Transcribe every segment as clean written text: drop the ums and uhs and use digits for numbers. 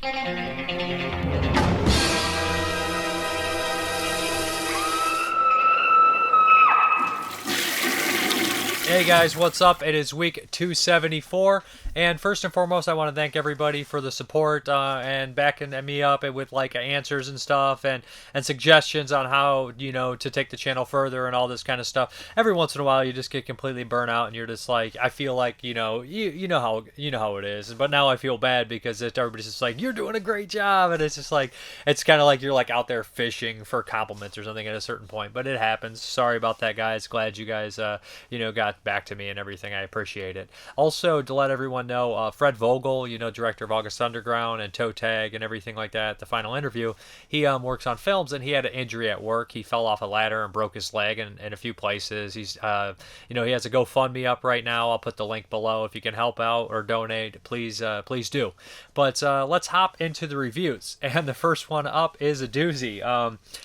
Hey guys, what's up? It is week 274, and first and foremost, I want to thank everybody for the support and backing me up with like answers and stuff and suggestions on how to take the channel further and all this kind of stuff. Every once in a while, you just get completely burnt out, and you're just like, I feel like you know how it is. But now I feel bad because everybody's just like, you're doing a great job, and it's just like it's kind of like you're like out there fishing for compliments or something at a certain point. But it happens. Sorry about that, guys. Glad you guys got back to me and everything. I appreciate it. Also, to let everyone know, Fred Vogel, director of August Underground and Toe Tag and everything like that, the final interview, he works on films, and he had an injury at work. He fell off a ladder and broke his leg in a few places. He's, he has a GoFundMe up right now. I'll put the link below. If you can help out or donate, please do. But let's hop into the reviews. And the first one up is a doozy.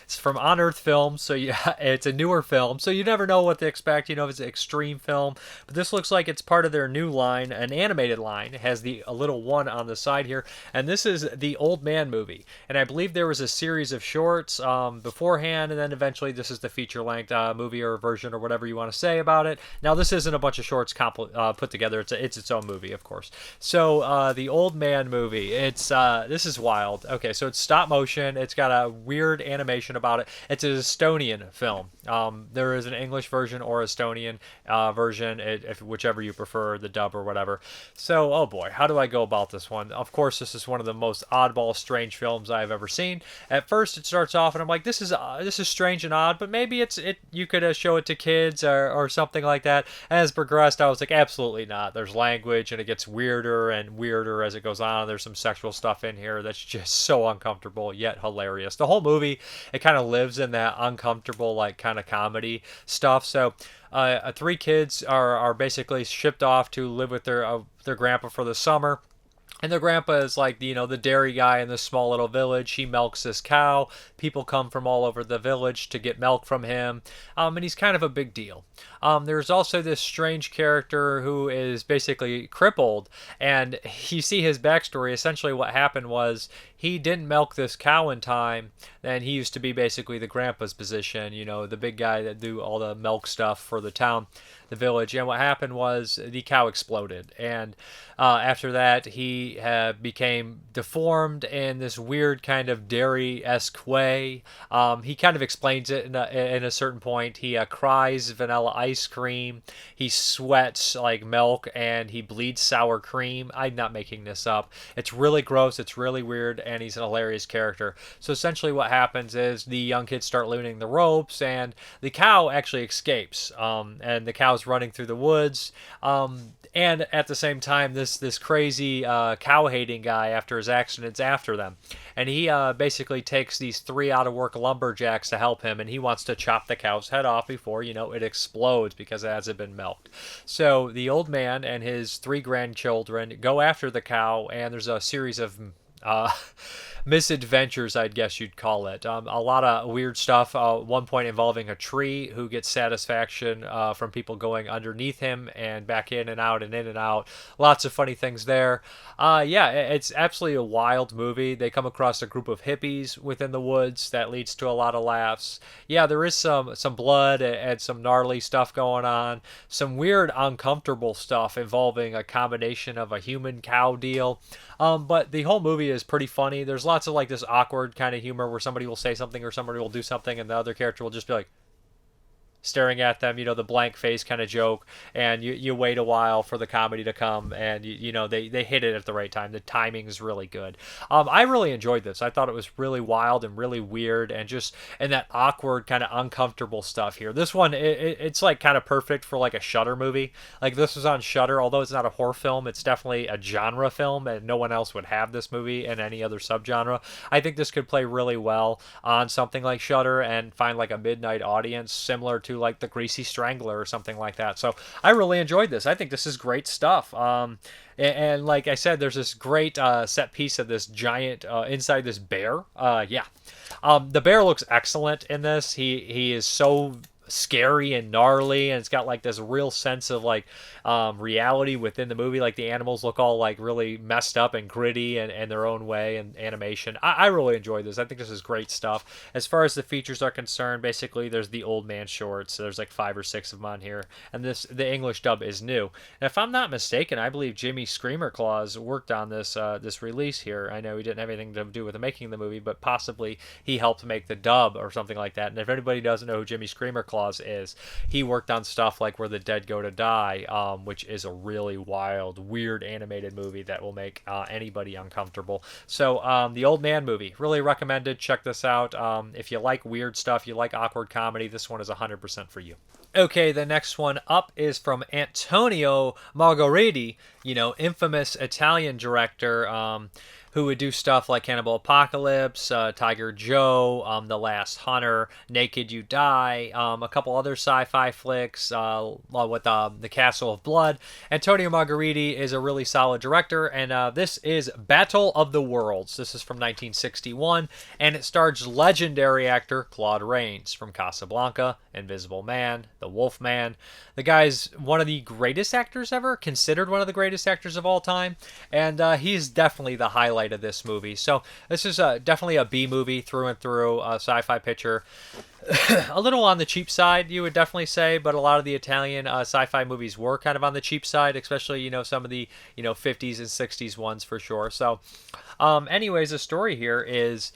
It's from On Earth Films, so yeah, it's a newer film, so you never know what to expect. If it's an extreme film, but this looks like it's part of their new line, an animated line. It has a little one on the side here, and this is the Old Man movie, and I believe there was a series of shorts beforehand, and then eventually this is the feature-length movie or version or whatever you want to say about it. Now this isn't a bunch of shorts put together. It's its own movie, of course. So the Old Man movie, this is wild. Okay, so it's stop motion. It's got a weird animation about it. It's an Estonian film. There is an English version or Estonian version, if whichever you prefer, the dub or whatever. So, oh boy, how do I go about this one? Of course, this is one of the most oddball, strange films I've ever seen. At first, it starts off, and I'm like, this is strange and odd, but maybe you could show it to kids or something like that. As progressed, I was like, absolutely not. There's language, and it gets weirder and weirder as it goes on. There's some sexual stuff in here that's just so uncomfortable yet hilarious. The whole movie, it kind of lives in that uncomfortable, like, kind of comedy stuff. So three kids are basically shipped off to live with their grandpa for the summer. And their grandpa is like, the dairy guy in this small little village. He milks this cow. People come from all over the village to get milk from him. And he's kind of a big deal. There's also this strange character who is basically crippled. And you see his backstory. Essentially what happened was he didn't milk this cow in time. And he used to be basically the grandpa's position, the big guy that do all the milk stuff for the town, the village. And what happened was the cow exploded. And after that, he became deformed in this weird kind of dairy-esque way. He kind of explains it in a certain point. He cries vanilla ice cream. He sweats like milk, and he bleeds sour cream. I'm not making this up. It's really gross. It's really weird, and he's an hilarious character. So essentially what happens is the young kids start learning the ropes, and the cow actually escapes. And the cow's running through the woods. And at the same time, this crazy cow-hating guy after his accident's after them. And he basically takes these 3 out-of-work lumberjacks to help him, and he wants to chop the cow's head off before, it explodes because it hasn't been milked. So the old man and his 3 grandchildren go after the cow, and there's a series of misadventures, I'd guess you'd call it. A lot of weird stuff. One point involving a tree who gets satisfaction from people going underneath him and back in and out and in and out. Lots of funny things there. It's absolutely a wild movie. They come across a group of hippies within the woods that leads to a lot of laughs. Yeah, there is some blood and some gnarly stuff going on. Some weird, uncomfortable stuff involving a combination of a human-cow deal. But the whole movie is pretty funny. There's lots of like this awkward kind of humor where somebody will say something or somebody will do something and the other character will just be like staring at them, the blank face kind of joke, and you wait a while for the comedy to come, and they hit it at the right time. The timing is really good. I really enjoyed this. I thought it was really wild and really weird, and that awkward kind of uncomfortable stuff here. This one, it's like kind of perfect for like a Shudder movie. Like this was on Shudder, although it's not a horror film, it's definitely a genre film, and no one else would have this movie in any other subgenre. I think this could play really well on something like Shudder and find like a midnight audience similar to like The Greasy Strangler or something like that. So I really enjoyed this. I think this is great stuff. And like I said, there's this great set piece of this giant inside this bear. The bear looks excellent in this. He is so scary and gnarly, and it's got like this real sense of like reality within the movie. Like the animals look all like really messed up and gritty and their own way, and animation. I really enjoyed this. I think this is great stuff. As far as the features are concerned, basically there's the old man shorts. So there's like 5 or 6 of them on here, and the English dub is new. And if I'm not mistaken, I believe Jimmy Screamer Claus worked on this release here. I know he didn't have anything to do with the making of the movie, but possibly he helped make the dub or something like that. And if anybody doesn't know who Jimmy Screamer Claus is, he worked on stuff like Where the Dead Go to Die, which is a really wild, weird animated movie that will make anybody uncomfortable. So the Old Man movie, really recommended. Check this out. If you like weird stuff, you like awkward comedy, this one is 100% for you. Okay, the next one up is from Antonio Margheriti, infamous Italian director, who would do stuff like Cannibal Apocalypse, Tiger Joe, The Last Hunter, Naked You Die, a couple other sci-fi flicks with The Castle of Blood. Antonio Margheriti is a really solid director, and this is Battle of the Worlds. This is from 1961, and it stars legendary actor Claude Rains from Casablanca, Invisible Man, The Wolf Man. The guy's one of the greatest actors ever, considered one of the greatest actors of all time, and he's definitely the highlight of this movie. So this is definitely a B movie through and through, a sci-fi picture. A little on the cheap side, you would definitely say, but a lot of the Italian sci-fi movies were kind of on the cheap side, especially, some of the, 50s and 60s ones for sure. So, anyways, the story here is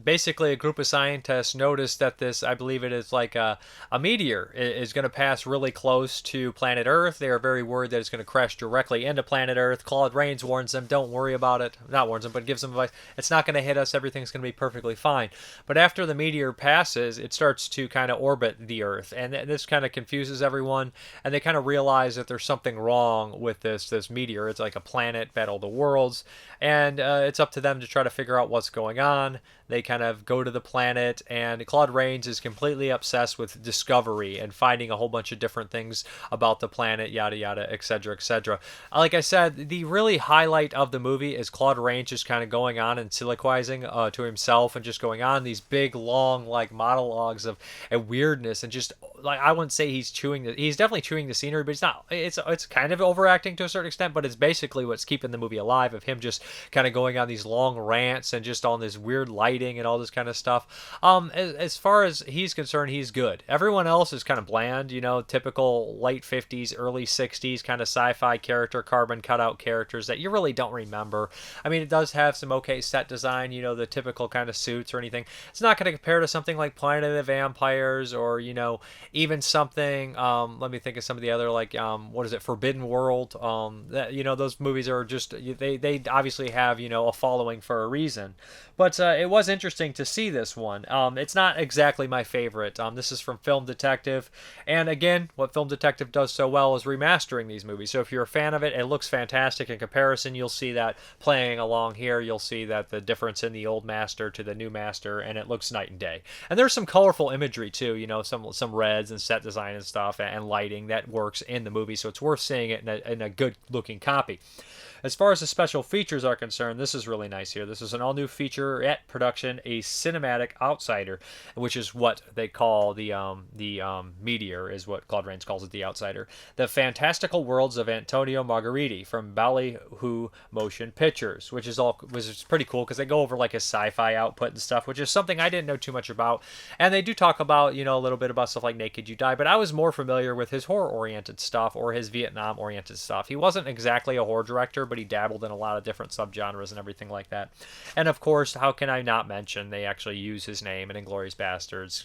basically a group of scientists noticed that this, I believe it is like a meteor, is going to pass really close to planet Earth. They are very worried that it's going to crash directly into planet Earth. Claude Rains warns them, don't worry about it. Not warns them, but gives them advice. It's not going to hit us. Everything's going to be perfectly fine. But after the meteor passes, it starts to kind of orbit the Earth, and this kind of confuses everyone, and they kind of realize that there's something wrong with this meteor. It's like a planet, Battle of the Worlds, and it's up to them to try to figure out what's going on. They kind of go to the planet, and Claude Rains is completely obsessed with discovery and finding a whole bunch of different things about the planet, yada yada, etc., etc. Like I said, the really highlight of the movie is Claude Rains just kind of going on and soliloquizing to himself and just going on these big, long, like monologues of weirdness, and just like, I wouldn't say he's definitely chewing the scenery, but it's kind of overacting to a certain extent, but it's basically what's keeping the movie alive, of him just kind of going on these long rants and just on this weird lighting and all this kind of stuff. As far as he's concerned, he's good. Everyone else is kind of bland, typical late 50s, early 60s kind of sci-fi character, carbon cutout characters that you really don't remember. I mean, it does have some okay set design, the typical kind of suits or anything. It's not going to compare to something like Planet of the Vampires, or, even something, let me think of some of the other, like, what is it, Forbidden World. That, those movies are just, they obviously have, a following for a reason. But it was interesting to see this one. It's not exactly my favorite. This is from Film Detective. And again, what Film Detective does so well is remastering these movies. So if you're a fan of it, it looks fantastic. In comparison, you'll see that playing along here. You'll see that the difference in the old master to the new master, and it looks night and day. And there's some colorful imagery too, some reds and set design and stuff, and lighting that works in the movie. So it's worth seeing it in a good looking copy. As far as the special features are concerned, this is really nice here. This is an all-new featurette production, a cinematic outsider, which is what they call the meteor, is what Claude Rains calls it, the outsider. The Fantastical Worlds of Antonio Margheriti from Ballyhoo Motion Pictures, which is pretty cool because they go over like his sci-fi output and stuff, which is something I didn't know too much about. And they do talk about, a little bit about stuff like Naked You Die, but I was more familiar with his horror-oriented stuff or his Vietnam-oriented stuff. He wasn't exactly a horror director, but he dabbled in a lot of different subgenres and everything like that. And of course, how can I not mention they actually use his name in Inglourious Basterds,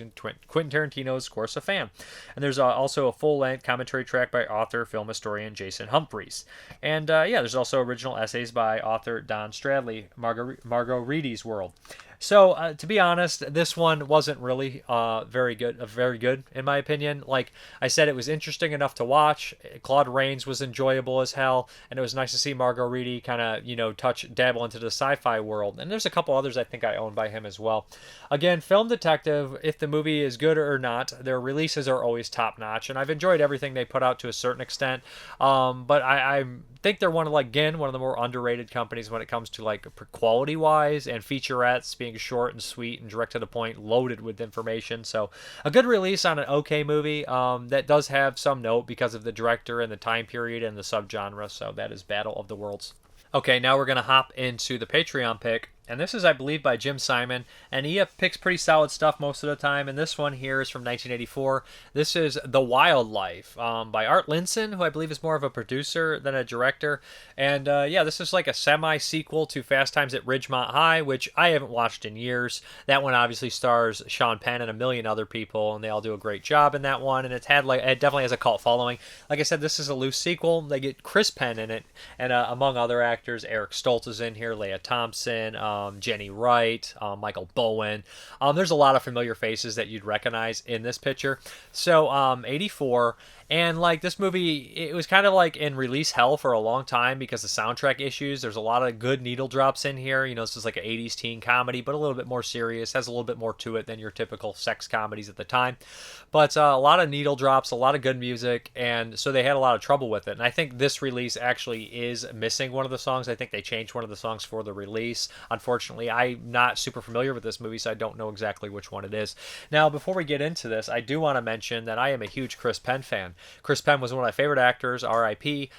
Quentin Tarantino's, of course, a fan. And there's also a full-length commentary track by author, film historian Jason Humphreys. And there's also original essays by author Don Stradley, Margheriti's World. So, to be honest, this one wasn't really very good, in my opinion. Like I said, it was interesting enough to watch. Claude Rains was enjoyable as hell, and it was nice to see Margheriti kind of, dabble into the sci-fi world. And there's a couple others I think I own by him as well. Again, Film Detective, if the movie is good or not, their releases are always top-notch, and I've enjoyed everything they put out to a certain extent. But I think they're one of the more underrated companies when it comes to like quality-wise and featurettes being being short and sweet and direct to the point, loaded with information. So a good release on an okay movie that does have some note because of the director and the time period and the subgenre. So that is Battle of the Worlds. Okay, now we're going to hop into the Patreon pick. And this is, I believe, by Jim Simon. And he picks pretty solid stuff most of the time. And this one here is from 1984. This is The Wildlife by Art Linson, who I believe is more of a producer than a director. And yeah, this is like a semi-sequel to Fast Times at Ridgemont High, which I haven't watched in years. That one obviously stars Sean Penn and a million other people, and they all do a great job in that one. And it definitely has a cult following. Like I said, this is a loose sequel. They get Chris Penn in it, and among other actors, Eric Stoltz is in here, Leah Thompson, Jenny Wright, Michael Bowen. There's a lot of familiar faces that you'd recognize in this picture. So, 84. And like this movie, it was kind of like in release hell for a long time because of soundtrack issues. There's a lot of good needle drops in here. You know, this is like an 80s teen comedy, but a little bit more serious. Has a little bit more to it than your typical sex comedies at the time. But a lot of needle drops, a lot of good music, and so they had a lot of trouble with it. And I think this release actually is missing one of the songs. I think they changed one of the songs for the release. Unfortunately, I'm not super familiar with this movie, so I don't know exactly which one it is. Now, before we get into this, I do want to mention that I am a huge Chris Penn fan. Chris Penn was one of my favorite actors, R.I.P.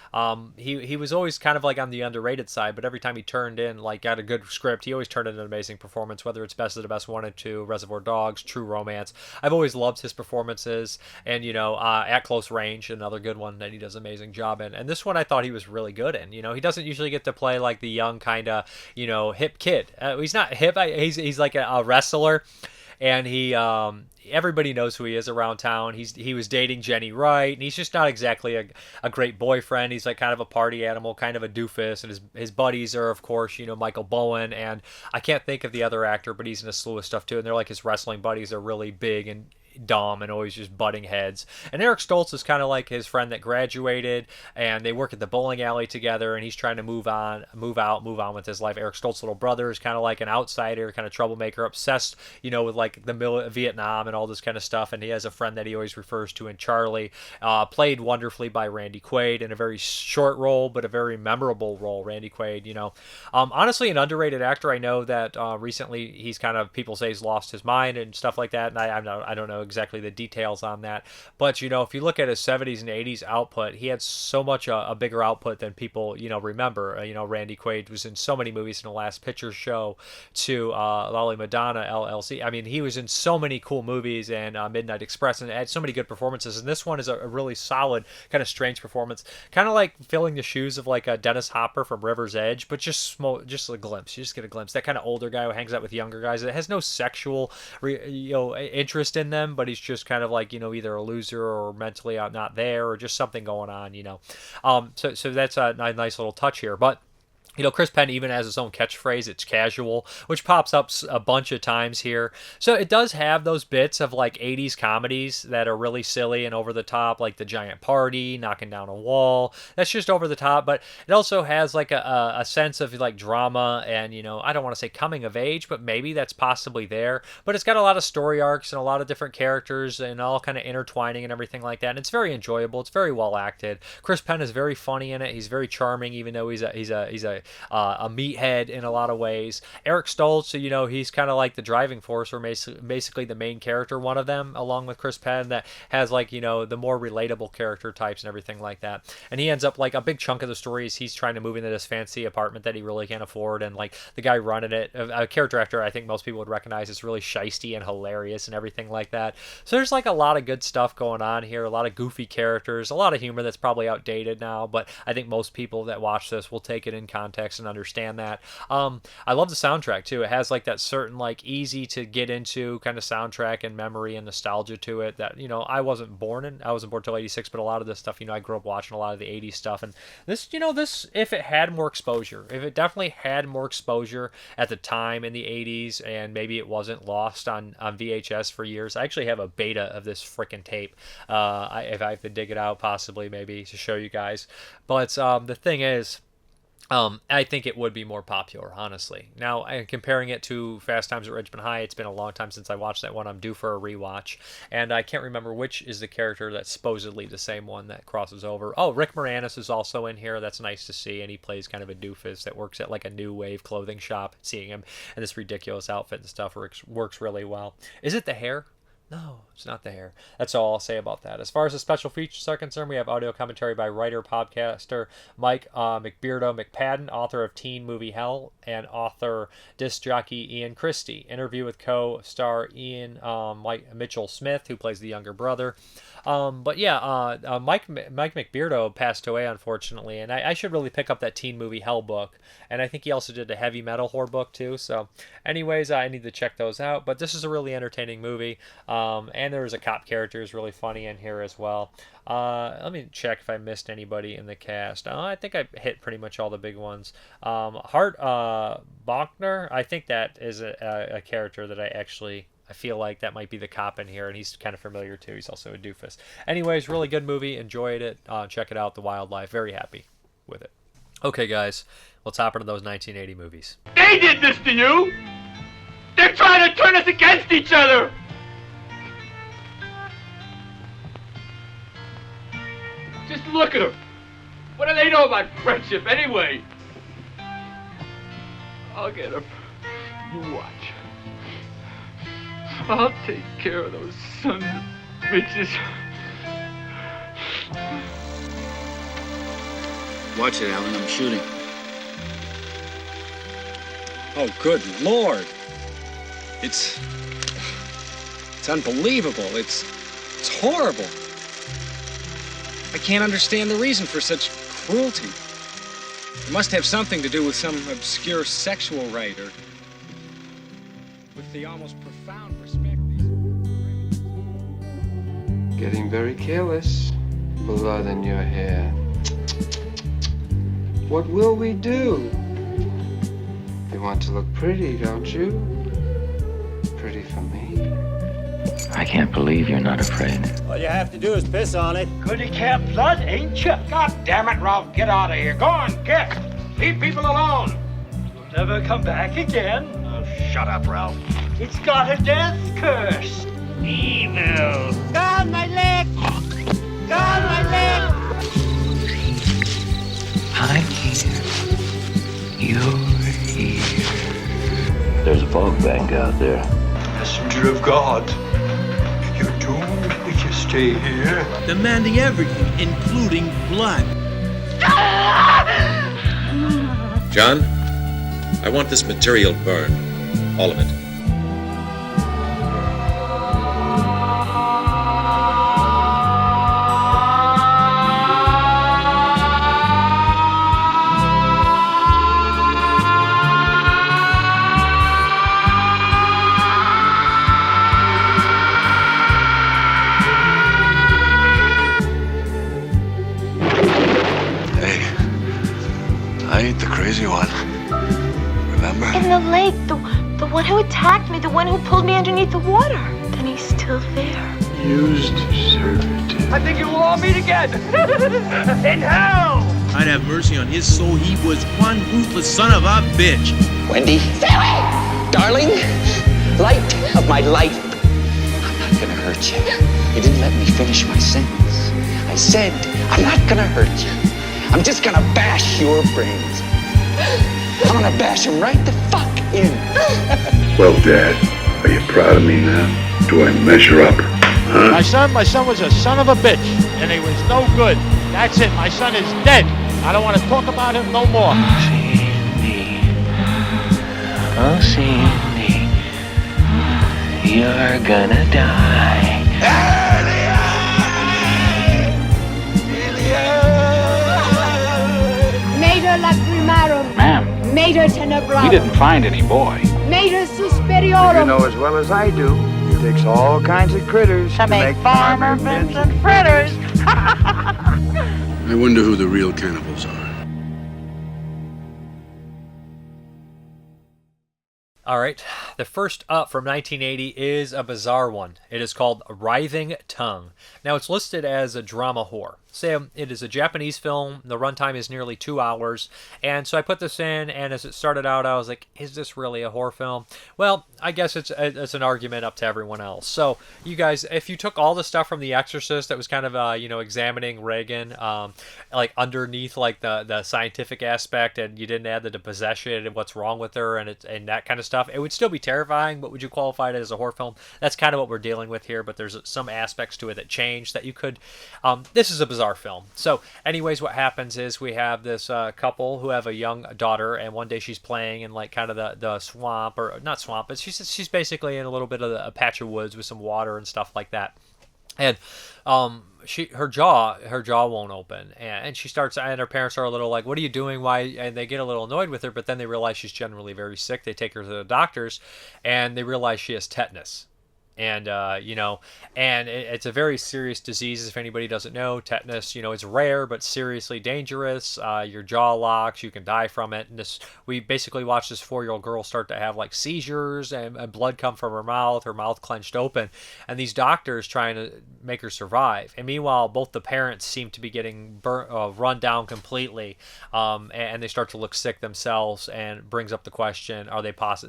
He was always kind of like on the underrated side, but every time he turned in, like got a good script, he always turned in an amazing performance, whether it's Best of the Best 1 and 2, Reservoir Dogs, True Romance. I've always loved his performances, and, you know, At Close Range, another good one that he does an amazing job in. And this one I thought he was really good in. You know, he doesn't usually get to play like the young kind of, you know, hip kid. He's not hip, he's like a wrestler. And he everybody knows who he is around town. He was dating Jenny Wright, and he's just not exactly a great boyfriend. He's like kind of a party animal, kind of a doofus, and his buddies are, of course, you know, Michael Bowen, and I can't think of the other actor, but he's in a slew of stuff too, and they're like his wrestling buddies are really big and dumb and always just butting heads. And Eric Stoltz is kind of like his friend that graduated, and they work at the bowling alley together, and he's trying to move on with his life. Eric Stoltz's little brother is kind of like an outsider, kind of troublemaker, obsessed, you know, with like the Vietnam and all this kind of stuff. And he has a friend that he always refers to in Charlie, played wonderfully by Randy Quaid in a very short role, but a very memorable role. Randy Quaid, you know, honestly, an underrated actor. I know that recently he's kind of, people say he's lost his mind and stuff like that, and I don't know exactly the details on that, but you know, if you look at his 70s and 80s output, he had so much a bigger output than people, you know, remember. You know, Randy Quaid was in so many movies, from The Last Picture Show to Lolly Madonna, LLC. I mean, he was in so many cool movies, and Midnight Express, and had so many good performances. And this one is a really solid, kind of strange performance, kind of like filling the shoes of like a Dennis Hopper from River's Edge, but just a glimpse. You just get a glimpse. That kind of older guy who hangs out with younger guys. It has no sexual, you know, interest in them, but he's just kind of like, you know, either a loser or mentally not there, or just something going on, you know. So that's a nice little touch here. But you know, Chris Penn even has his own catchphrase, it's casual, which pops up a bunch of times here. So it does have those bits of like 80s comedies that are really silly and over the top, like The Giant Party, Knocking Down a Wall. That's just over the top, but it also has like a sense of like drama and, you know, I don't want to say coming of age, but maybe that's possibly there. But it's got a lot of story arcs and a lot of different characters and all kind of intertwining and everything like that. And it's very enjoyable. It's very well acted. Chris Penn is very funny in it. He's very charming, even though he's a meathead in a lot of ways. Eric Stoltz, you know, he's kind of like the driving force, or basically the main character, one of them, along with Chris Penn, that has like, you know, the more relatable character types and everything like that. And he ends up like a big chunk of the story is he's trying to move into this fancy apartment that he really can't afford, and like the guy running it, a character actor I think most people would recognize, is really shisty and hilarious and everything like that. So there's like a lot of good stuff going on here, a lot of goofy characters, a lot of humor that's probably outdated now, but I think most people that watch this will take it in context and understand that. I love the soundtrack too. It has like that certain like easy to get into kind of soundtrack and memory and nostalgia to it that, you know, I wasn't born till 86, but a lot of this stuff, you know, I grew up watching a lot of the 80s stuff. And this, you know, this, if it had more exposure, if it definitely had more exposure at the time in the 80s, and maybe it wasn't lost on VHS for years. I actually have a beta of this freaking tape. If I have to dig it out, possibly maybe to show you guys. But the thing is, I think it would be more popular, honestly. Now, comparing it to Fast Times at Ridgemont High, it's been a long time since I watched that one. I'm due for a rewatch, and I can't remember which is the character that's supposedly the same one that crosses over. Oh, Rick Moranis is also in here. That's nice to see, and he plays kind of a doofus that works at like a new wave clothing shop. Seeing him in this ridiculous outfit and stuff works really well. Is it the hair? No, it's not the hair. That's all I'll say about that. As far as the special features are concerned, we have audio commentary by writer, podcaster Mike McBeardo McPadden, author of Teen Movie Hell, and author disc jockey Ian Christie. Interview with co-star Mike Mitchell Smith, who plays the younger brother. Mike McBeardo passed away, unfortunately, and I should really pick up that Teen Movie Hell book. And I think he also did a Heavy Metal Horror book, too. So, anyways, I need to check those out. But this is a really entertaining movie. And there was a cop character who's really funny in here as well. Let me check if I missed anybody in the cast. I think I hit pretty much all the big ones. Hart Bachner, I think that is a character that I feel like that might be the cop in here, and he's kind of familiar too. He's also a doofus. Anyways, really good movie. Enjoyed it. Check it out, The Wildlife. Very happy with it. Okay, guys, let's hop into those 1980 movies. They did this to you! They're trying to turn us against each other! Just look at them. What do they know about friendship anyway? I'll get them. You watch. I'll take care of those sons of bitches. Watch it, Alan. I'm shooting. Oh, good Lord. It's unbelievable. It's horrible. I can't understand the reason for such cruelty. It must have something to do with some obscure sexual rite or with the almost profound respect these... Getting very careless. Blood in your hair. What will we do? You want to look pretty, don't you? Pretty for me. I can't believe you're not afraid. All you have to do is piss on it. Goody camp blood, ain't you? God damn it, Ralph, get out of here. Go on, get. Leave people alone. You'll never come back again. Oh, shut up, Ralph. It's got a death curse. Evil. Down my leg! Down my leg! I'm here. You're here. There's a fog bank out there. Messenger of God. You're doomed if you stay here. Demanding everything, including blood. John, I want this material burned. All of it. I ain't the crazy one. Remember? In the lake, the one who attacked me, the one who pulled me underneath the water. And he's still there. Used servitude. I think you will all meet again. In hell. I'd have mercy on his soul. He was one ruthless son of a bitch. Wendy. Farewell! Darling, light of my life. I'm not gonna hurt you. You didn't let me finish my sentence. I said, I'm not gonna hurt you. I'm just gonna bash your brains. I'm gonna bash them right the fuck in. Well, Dad, are you proud of me now? Do I measure up? Huh? My son was a son of a bitch, and he was no good. That's it. My son is dead. I don't want to talk about him no more. Oh, Cindy, you're gonna die. Mater lacrimarum. Ma'am, Mater tenebrarum. we didn't find any boy. Mater suspiriorum. You know as well as I do, it takes all kinds of critters to make Farmer Vincent fritters. I wonder who the real cannibals are. All right, the first up from 1980 is a bizarre one. It is called Writhing Tongue. Now, it's listed as a drama horror. say it is a Japanese film. The runtime is nearly 2 hours. And so I put this in, and as it started out, I was like, is this really a horror film? Well, I guess it's an argument up to everyone else. So, you guys, if you took all the stuff from The Exorcist that was kind of, examining Reagan, like underneath like the scientific aspect, and you didn't add the possession and what's wrong with her and that kind of stuff, it would still be terrifying, but would you qualify it as a horror film? That's kind of what we're dealing with here, but there's some aspects to it that change that you could... this is a bizarre film. So anyways, what happens is we have this couple who have a young daughter, and one day she's playing in like kind of the swamp, or not swamp, but she's basically in a little bit of a patch of woods with some water and stuff like that. And her jaw won't open, and she starts, and her parents are a little like, what are you doing, why? And they get a little annoyed with her, but then they realize she's generally very sick. They take her to the doctors, and they realize she has tetanus. And, it's a very serious disease. If anybody doesn't know, tetanus, it's rare, but seriously dangerous. Your jaw locks, you can die from it. And we basically watched this 4-year-old girl start to have like seizures and blood come from her mouth clenched open. And these doctors trying to make her survive. And meanwhile, both the parents seem to be getting run down completely. And they start to look sick themselves, and brings up the question,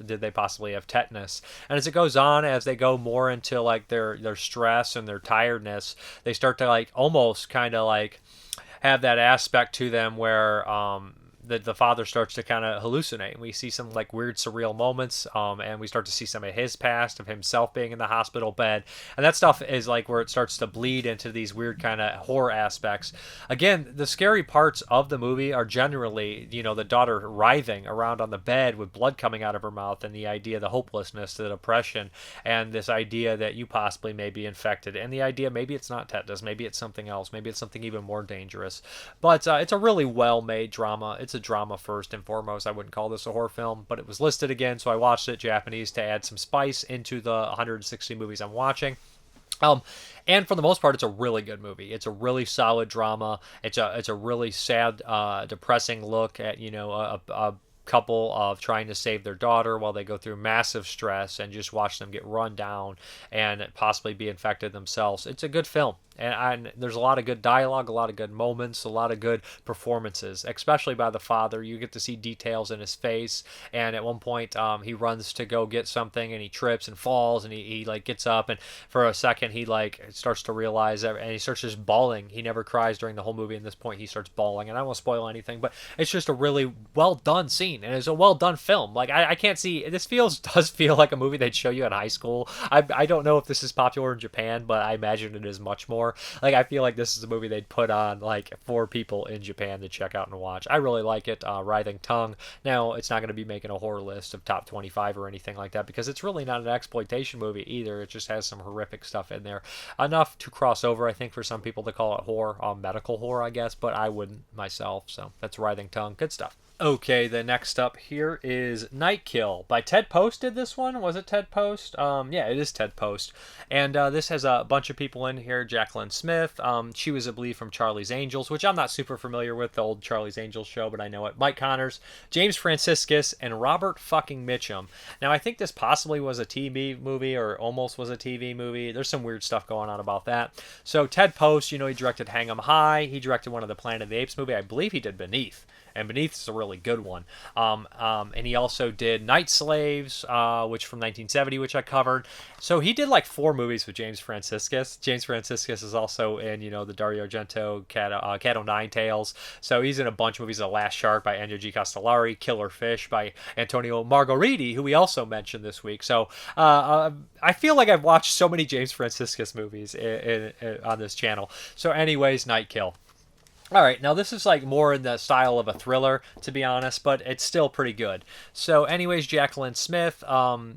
did they possibly have tetanus? And as it goes on, as they go more into like their stress and their tiredness, they start to like almost kind of like have that aspect to them where the father starts to kind of hallucinate. We see some like weird surreal moments, and we start to see some of his past, of himself being in the hospital bed, and that stuff is like where it starts to bleed into these weird kind of horror aspects. Again, the scary parts of the movie are generally, the daughter writhing around on the bed with blood coming out of her mouth, and the idea, the hopelessness, the depression, and this idea that you possibly may be infected, and the idea maybe it's not tetanus, maybe it's something else, maybe it's something even more dangerous. But it's a really well-made drama. It's a drama first and foremost. I wouldn't call this a horror film, but it was listed again, so I watched it Japanese to add some spice into the 160 movies I'm watching. And for the most part, it's a really good movie. It's a really solid drama. It's a really sad, depressing look at a couple of trying to save their daughter while they go through massive stress, and just watch them get run down and possibly be infected themselves. It's a good film. And there's a lot of good dialogue, a lot of good moments, a lot of good performances, especially by the father. You get to see details in his face. And at one point, he runs to go get something, and he trips and falls, and he like gets up, and for a second he like starts to realize that, and he starts just bawling. He never cries during the whole movie. At this point, he starts bawling, and I won't spoil anything, but it's just a really well done scene, and it's a well done film. Like I can't see, this does feel like a movie they'd show you in high school. I don't know if this is popular in Japan, but I imagine it is much more. Like, I feel like this is a movie they'd put on like for people in Japan to check out and watch. I really like it. Writhing Tongue. Now, it's not going to be making a horror list of top 25 or anything like that, because it's really not an exploitation movie either. It just has some horrific stuff in there, enough to cross over, I think, for some people to call it horror, medical horror, I guess, but I wouldn't myself. So that's Writhing Tongue. Good stuff. Okay, the next up here is Nightkill by Ted Post. Did this one? Was it Ted Post? Yeah, it is Ted Post. And this has a bunch of people in here. Jacqueline Smith. She was, I believe, from Charlie's Angels, which I'm not super familiar with, the old Charlie's Angels show, but I know it. Mike Connors, James Franciscus, and Robert fucking Mitchum. Now, I think this possibly was a TV movie, or almost was a TV movie. There's some weird stuff going on about that. So Ted Post, he directed Hang 'em High. He directed one of the Planet of the Apes movie. I believe he did Beneath. And Beneath is a really good one. And he also did Night Slaves, which from 1970, which I covered. So he did like 4 movies with James Franciscus. James Franciscus is also in, the Dario Argento Cat O' Nine Tails. So he's in a bunch of movies. The Last Shark by Ennio G. Castellari, Killer Fish by Antonio Margheriti, who we also mentioned this week. So I feel like I've watched so many James Franciscus movies on this channel. So anyways, Nightkill. Alright, now this is like more in the style of a thriller, to be honest, but it's still pretty good. So anyways, Jacqueline Smith,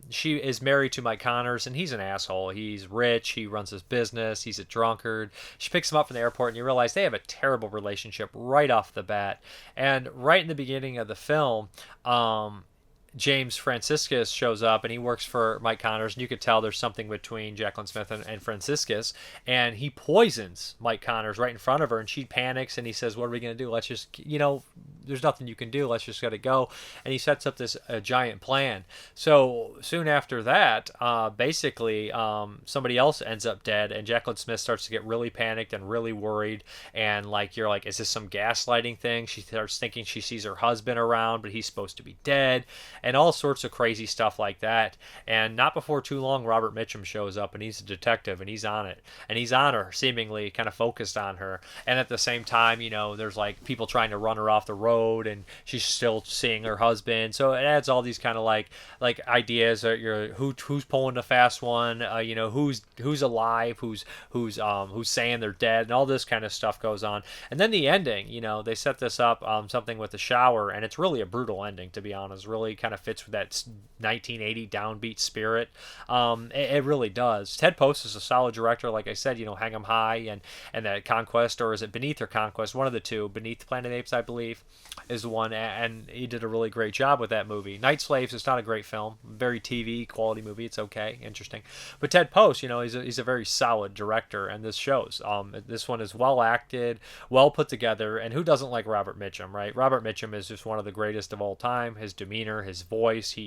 she is married to Mike Connors, and he's an asshole. He's rich, he runs his business, he's a drunkard. She picks him up from the airport, and you realize they have a terrible relationship right off the bat. And right in the beginning of the film, James Franciscus shows up, and he works for Mike Connors, and you could tell there's something between Jacqueline Smith and Franciscus, and he poisons Mike Connors right in front of her, and she panics, and he says, what are we going to do? Let's just, there's nothing you can do. Let's just let it go. And he sets up this giant plan. So soon after that, basically, somebody else ends up dead, and Jacqueline Smith starts to get really panicked and really worried, and you're like, is this some gaslighting thing? She starts thinking she sees her husband around, but he's supposed to be dead, and all sorts of crazy stuff like that. And not before too long, Robert Mitchum shows up, and he's a detective, and he's on it, and he's on her, seemingly kind of focused on her. And at the same time, there's people trying to run her off the road, and she's still seeing her husband. So it adds all these kind of like ideas that who's pulling the fast one, who's alive, who's saying they're dead, and all this kind of stuff goes on. And then the ending, they set this up, something with the shower, and it's really a brutal ending, to be honest. Really kind of fits with that 1980 downbeat spirit. It really does. Ted Post is a solid director, like I said. Hang 'em High and that Conquest, or is it Beneath or Conquest? One of the two. Beneath Planet of the Apes, I believe, is the one, and he did a really great job with that movie. Night Slaves is not a great film, very TV quality movie. It's okay, interesting, but Ted Post, he's a very solid director, and this shows. This one is well acted, well put together, and who doesn't like Robert Mitchum, right? Robert Mitchum is just one of the greatest of all time. His demeanor, his voice,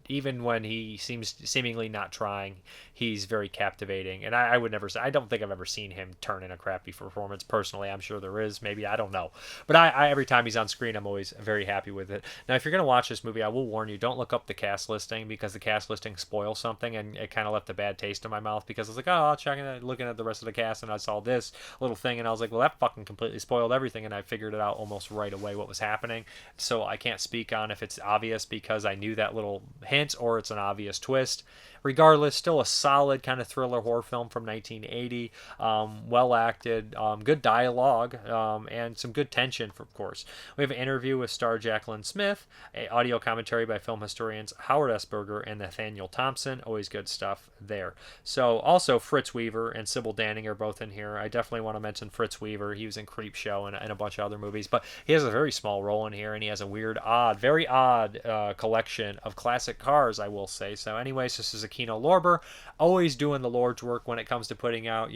even when he seems seemingly not trying, he's very captivating. And I would never say, I don't think I've ever seen him turn in a crappy performance personally. I'm sure there is, maybe, I don't know. But I every time he's on screen, I'm always very happy with it. Now, if you're going to watch this movie, I will warn you, don't look up the cast listing, because the cast listing spoils something, and it kind of left a bad taste in my mouth, because I was like, oh, I'll check it, looking at the rest of the cast, and I saw this little thing, and I was like, well, that fucking completely spoiled everything, and I figured it out almost right away what was happening. So I can't speak on if it's obvious because I knew that little hint, or it's an obvious twist. Regardless, still a solid kind of thriller horror film from 1980. Well acted, good dialogue, and some good tension, of course. We have an interview with star Jacqueline Smith, audio commentary by film historians Howard Esberger and Nathaniel Thompson. Always good stuff there. So also Fritz Weaver and Sybil Danning are both in here. I definitely want to mention Fritz Weaver. He was in Creepshow and a bunch of other movies, but he has a very small role in here, and he has a very odd collection of classic cars, I will say. So anyways, this is a Kino Lorber, always doing the Lord's work when it comes to putting out,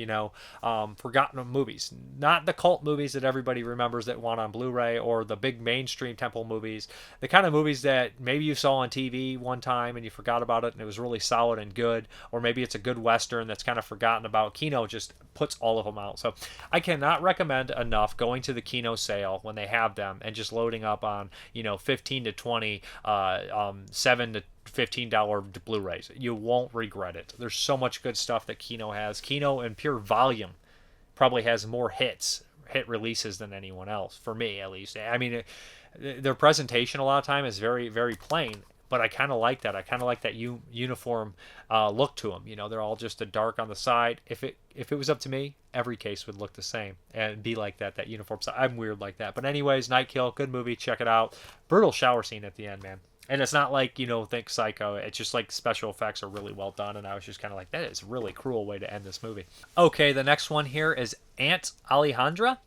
forgotten movies. Not the cult movies that everybody remembers that want on Blu-ray, or the big mainstream temple movies. The kind of movies that maybe you saw on TV one time and you forgot about it and it was really solid and good, or maybe it's a good Western that's kind of forgotten about. Kino just puts all of them out. So I cannot recommend enough going to the Kino sale when they have them and just loading up on, 15 to 20, $7 to $15 Blu-rays. You won't regret it. There's so much good stuff that Kino has. Kino, in pure volume, probably has more hit releases than anyone else, for me at least. I mean, their presentation a lot of time is very, very plain, but I kind of like that. I kind of like that uniform look to them. They're all just a dark on the side. If it was up to me, every case would look the same and be like that uniform side. I'm weird like that. But anyways, Nightkill, good movie. Check it out. Brutal shower scene at the end, man. And it's not like, think Psycho. It's just like special effects are really well done. And I was just kind of like, that is a really cruel way to end this movie. Okay, the next one here is Aunt Alejandra.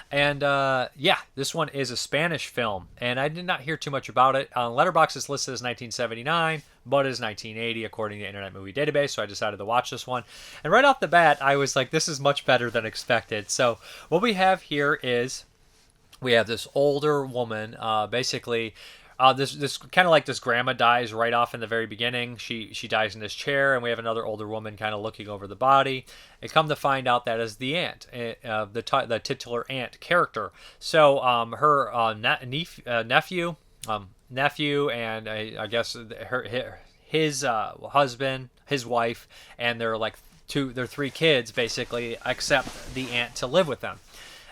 And this one is a Spanish film. And I did not hear too much about it. On Letterboxd, it's listed as 1979, but it is 1980 according to the Internet Movie Database. So I decided to watch this one. And right off the bat, I was like, this is much better than expected. So what we have here is we have this older woman, basically. This kind of like this grandma dies right off in the very beginning. She dies in this chair, and we have another older woman kind of looking over the body. And come to find out that is the aunt, the titular aunt character. So her nephew, and I guess his husband, his wife, and their three kids basically accept the aunt to live with them.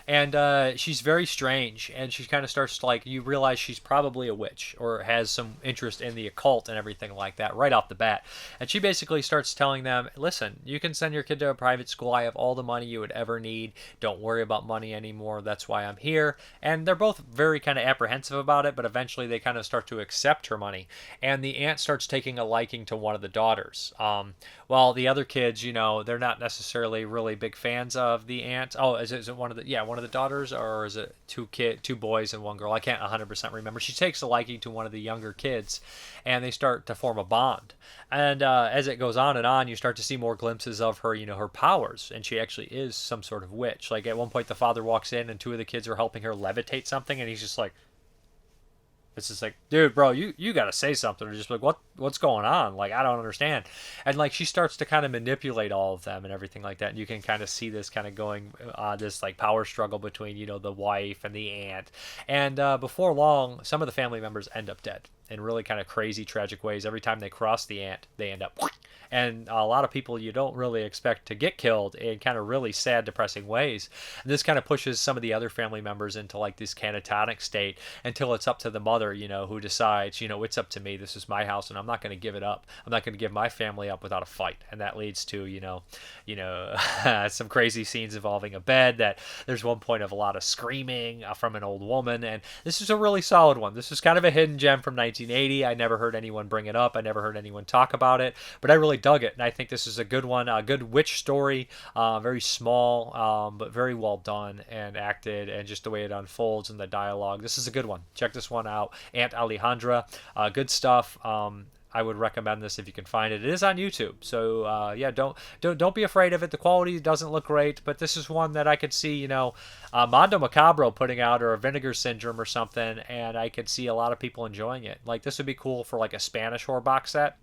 And she's very strange, and she kind of starts to, you realize she's probably a witch or has some interest in the occult and everything like that right off the bat. And she basically starts telling them, listen, you can send your kid to a private school. I have all the money you would ever need. Don't worry about money anymore. That's why I'm here. And they're both very kind of apprehensive about it, but eventually they kind of start to accept her money. And the aunt starts taking a liking to one of the daughters. While the other kids, they're not necessarily really big fans of the aunt. Oh, is it one of one of the daughters, or is it two boys and one girl? I can't 100% remember. She takes a liking to one of the younger kids, and they start to form a bond. And as it goes on and on, you start to see more glimpses of her, her powers, and she actually is some sort of witch. Like at one point, the father walks in, and two of the kids are helping her levitate something, and he's just like, it's just like, dude, bro, you gotta say something, or just like, what's going on? Like, I don't understand. And like, she starts to kind of manipulate all of them and everything like that. And you can kind of see this kind of going, this like power struggle between, the wife and the aunt. And before long, some of the family members end up dead in really kind of crazy, tragic ways. Every time they cross the aunt, they end up. And a lot of people you don't really expect to get killed in kind of really sad, depressing ways. And this kind of pushes some of the other family members into like this catatonic state until it's up to the mother, who decides, it's up to me. This is my house, and I'm not going to give it up. I'm not going to give my family up without a fight. And that leads to, some crazy scenes involving a bed. That there's one point of a lot of screaming from an old woman. And this is a really solid one. This is kind of a hidden gem from 1980. I never heard anyone bring it up. I never heard anyone talk about it, but I really dug it, and I think this is a good one, a good witch story, very small, but very well done and acted, and just the way it unfolds and the dialogue. This is a good one. Check this one out. Aunt Alejandra, good stuff. I would recommend this if you can find it. It is on YouTube, so yeah, don't be afraid of it. The quality doesn't look great, but this is one that I could see, Mondo Macabro putting out, or a Vinegar Syndrome or something, and I could see a lot of people enjoying it. Like, this would be cool for like a Spanish horror box set.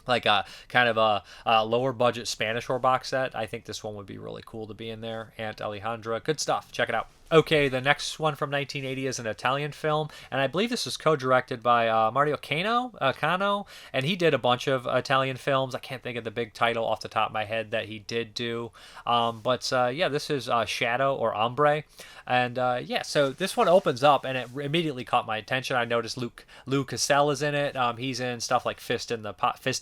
Like a kind of a lower budget Spanish horror box set. I think this one would be really cool to be in there. Aunt Alejandra, good stuff. Check it out. Okay, the next one from 1980 is an Italian film, and I believe this was co-directed by Mario Cano, and he did a bunch of Italian films. I can't think of the big title off the top of my head that he did do, but yeah, this is Shadow or Ombre, and yeah, so this one opens up, and it immediately caught my attention. I noticed Lou Cassell is in it. He's in stuff like Fist in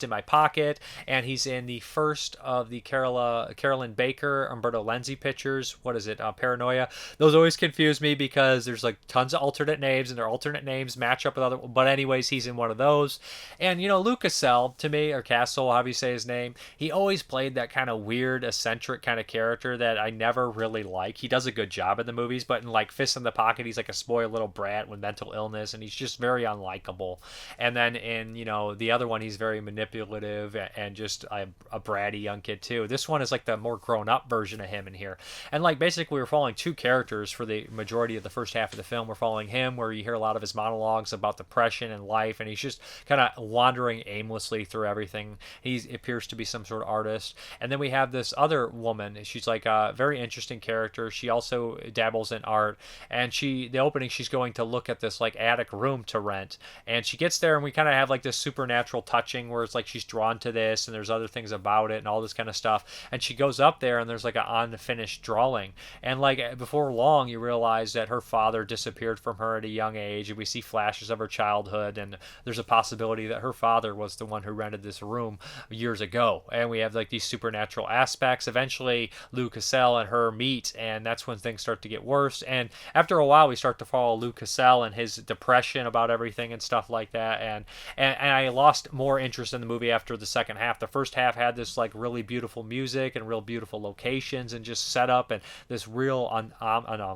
My Pocket, and he's in the first of the Carolyn Baker, Umberto Lenzi pictures. What is it? Paranoia. Those always confuse me because there's like tons of alternate names, and their alternate names match up with other. But anyways, he's in one of those. And Lou Cassell, to me, or Castle, however you say his name, he always played that kind of weird, eccentric kind of character that I never really like. He does a good job in the movies, but in like Fist in the Pocket, he's like a spoiled little brat with mental illness, and he's just very unlikable. And then in the other one, he's very manipulative and just a bratty young kid too. This one is like the more grown-up version of him in here. And like basically we're following two characters for the majority of the first half of the film. We're following him, where you hear a lot of his monologues about depression and life, and he's just kind of wandering aimlessly through everything. He appears to be some sort of artist. And then we have this other woman. She's like a very interesting character. She also dabbles in art, and the opening, she's going to look at this like attic room to rent, and she gets there, and we kind of have like this supernatural touching where it's like she's drawn to this, and there's other things about it and all this kind of stuff. And she goes up there, and there's like an unfinished drawing, and like before long you realize that her father disappeared from her at a young age, and we see flashes of her childhood, and there's a possibility that her father was the one who rented this room years ago. And we have like these supernatural aspects. Eventually Lou Cassell and her meet, and that's when things start to get worse. And after a while we start to follow Lou Cassell and his depression about everything and stuff like that, and I lost more interest in the movie after the second half. The first half had this like really beautiful music and real beautiful locations and just setup and this real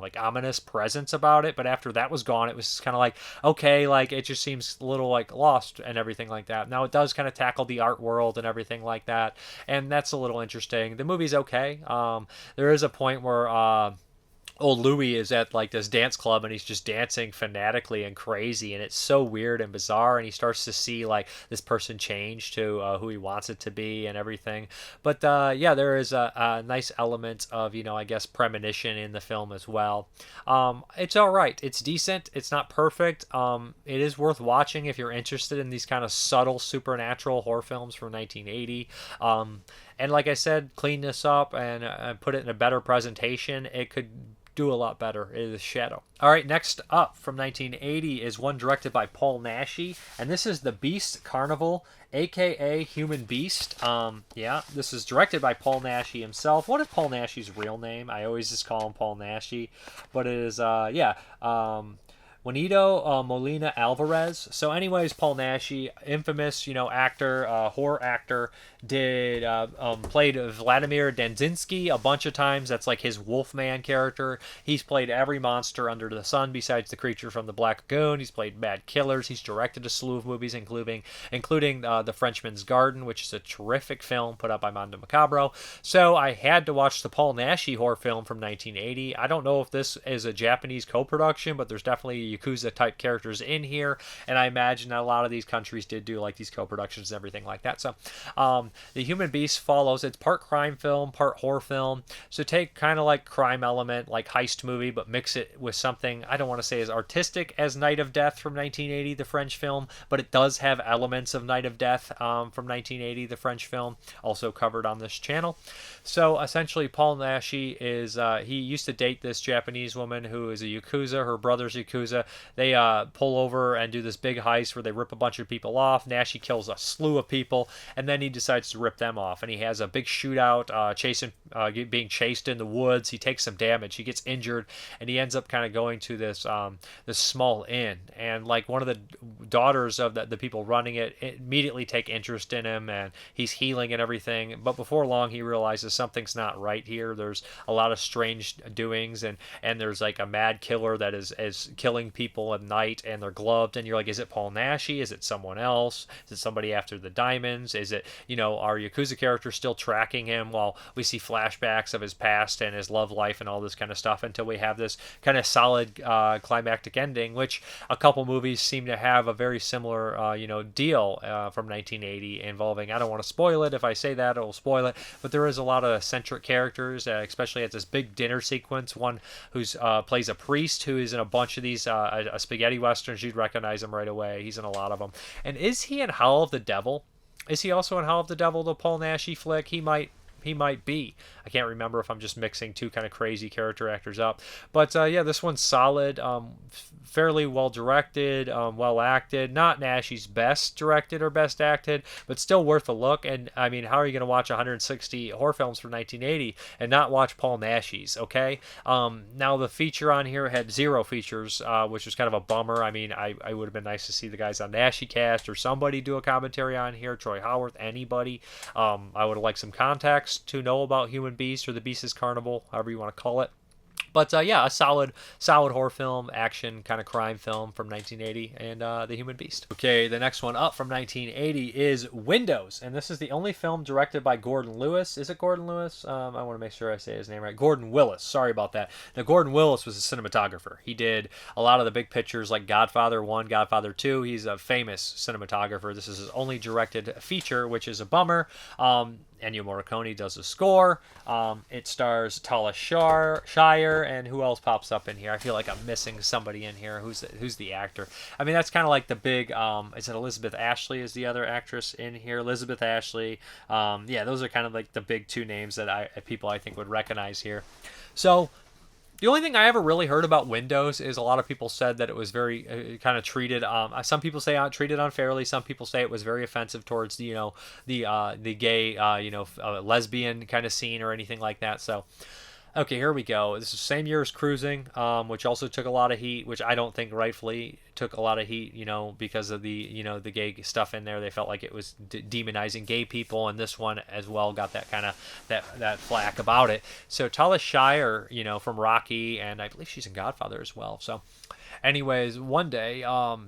like ominous presence about it, but after that was gone, it was kind of like, okay, like it just seems a little like lost and everything like that. Now it does kind of tackle the art world and everything like that, and that's a little interesting. The movie's okay. There is a point where old Louis is at like this dance club, and he's just dancing fanatically and crazy, and it's so weird and bizarre, and he starts to see like this person change to who he wants it to be and everything. But yeah, there is a nice element of I guess premonition in the film as well. It's all right. It's decent. It's not perfect. It is worth watching if you're interested in these kind of subtle supernatural horror films from 1980. And like I said, clean this up and put it in a better presentation. It could do a lot better. It is Shadow. All right, next up from 1980 is one directed by Paul Naschy, and this is The Beast Carnival, aka Human Beast. Yeah, this is directed by Paul Naschy himself. What is Paul Naschy's real name? I always just call him Paul Naschy, but it is Juanito Molina Alvarez. So, anyways, Paul Naschy, infamous, actor, horror actor, played Vladimir Danzinski a bunch of times. That's like his Wolfman character. He's played every monster under the sun besides the creature from the Black Lagoon. He's played bad killers. He's directed a slew of movies, including The Frenchman's Garden, which is a terrific film put out by Mondo Macabro. So I had to watch the Paul Naschy horror film from 1980. I don't know if this is a Japanese co-production, but there's definitely Yakuza type characters in here, and I imagine that a lot of these countries did do like these co-productions and everything like that. So The Human Beast follows. It's part crime film, part horror film. So take kind of like crime element, like heist movie, but mix it with something I don't want to say as artistic as Night of Death from 1980, the French film, but it does have elements of Night of Death from 1980, the French film, also covered on this channel. So essentially, Paul Naschy is he used to date this Japanese woman who is a Yakuza. Her brother's Yakuza. They pull over and do this big heist where they rip a bunch of people off. Naschy kills a slew of people, and then he decides to rip them off. And he has a big shootout, being chased in the woods. He takes some damage. He gets injured, and he ends up kind of going to this small inn. And like one of the daughters of the people running it immediately take interest in him, and he's healing and everything. But before long, he realizes something's not right here. There's a lot of strange doings, and there's like a mad killer that is killing people at night, and they're gloved. And you're like, is it Paul Naschy? Is it someone else? Is it somebody after the diamonds? Is it, our Yakuza character still tracking him while we see flashbacks of his past and his love life and all this kind of stuff until we have this kind of solid climactic ending, which a couple movies seem to have a very similar, deal from 1980 involving. I don't want to spoil it. If I say that, it'll spoil it. But there is a lot of eccentric characters, especially at this big dinner sequence. One who's plays a priest who is in a bunch of these spaghetti westerns. You'd recognize him right away. He's in a lot of them. And is he in Howl of the Devil? Is he also in Howl of the Devil, the Paul Naschy flick? He might be. I can't remember if I'm just mixing two kind of crazy character actors up. But this one's solid, fairly well directed, well acted. Not Naschy's best directed or best acted, but still worth a look. And I mean, how are you going to watch 160 horror films from 1980 and not watch Paul Naschy's? Okay. Now the feature on here had 0 features, which was kind of a bummer. I mean, I would have been nice to see the guys on Naschy Cast or somebody do a commentary on here. Troy Howarth, anybody. I would have liked some context to know about Human Beast or the Beast's Carnival, however you want to call it. But a solid horror film, action kind of crime film from 1980, and The Human Beast. Okay, the next one up from 1980 is Windows, and this is the only film directed by Gordon Lewis. Is it Gordon Lewis? I want to make sure I say his name right. Gordon Willis. Sorry about that. Now, Gordon Willis was a cinematographer. He did a lot of the big pictures like Godfather 1, Godfather 2. He's a famous cinematographer. This is his only directed feature, which is a bummer. Ennio Morricone does the score. It stars Talia Shire, and who else pops up in here? I feel like I'm missing somebody in here. Who's the actor? I mean, that's kind of like the big. Is it Elizabeth Ashley is the other actress in here? Elizabeth Ashley. Those are kind of like the big two names that people I think would recognize here. So. The only thing I ever really heard about Windows is a lot of people said that it was very kind of treated. Some people say treated unfairly. Some people say it was very offensive towards the gay lesbian kind of scene or anything like that. So. Okay, here we go. This is the same year as Cruising, which also took a lot of heat, which I don't think rightfully took a lot of heat, because of the, the gay stuff in there. They felt like it was demonizing gay people, and this one as well got that kind of that flack about it. So Talia Shire, from Rocky, and I believe she's in Godfather as well. So. Anyways, one day,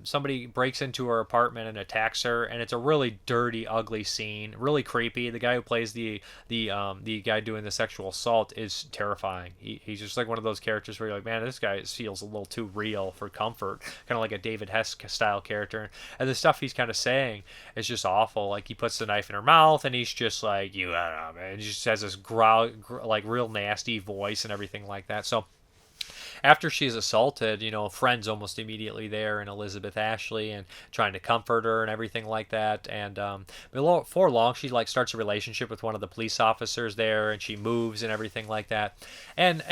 somebody breaks into her apartment and attacks her, and it's a really dirty, ugly scene, really creepy. The guy who plays the guy doing the sexual assault is terrifying. He's just like one of those characters where you're like, man, this guy feels a little too real for comfort, kind of like a David Hess style character. And the stuff he's kind of saying is just awful. Like he puts the knife in her mouth, and he's just like, you, I don't know, man. He just has this growl, like real nasty voice and everything like that. So. After she's assaulted, a friend's almost immediately there, and Elizabeth Ashley, and trying to comfort her and everything like that. And before long, she starts a relationship with one of the police officers there, and she moves and everything like that. And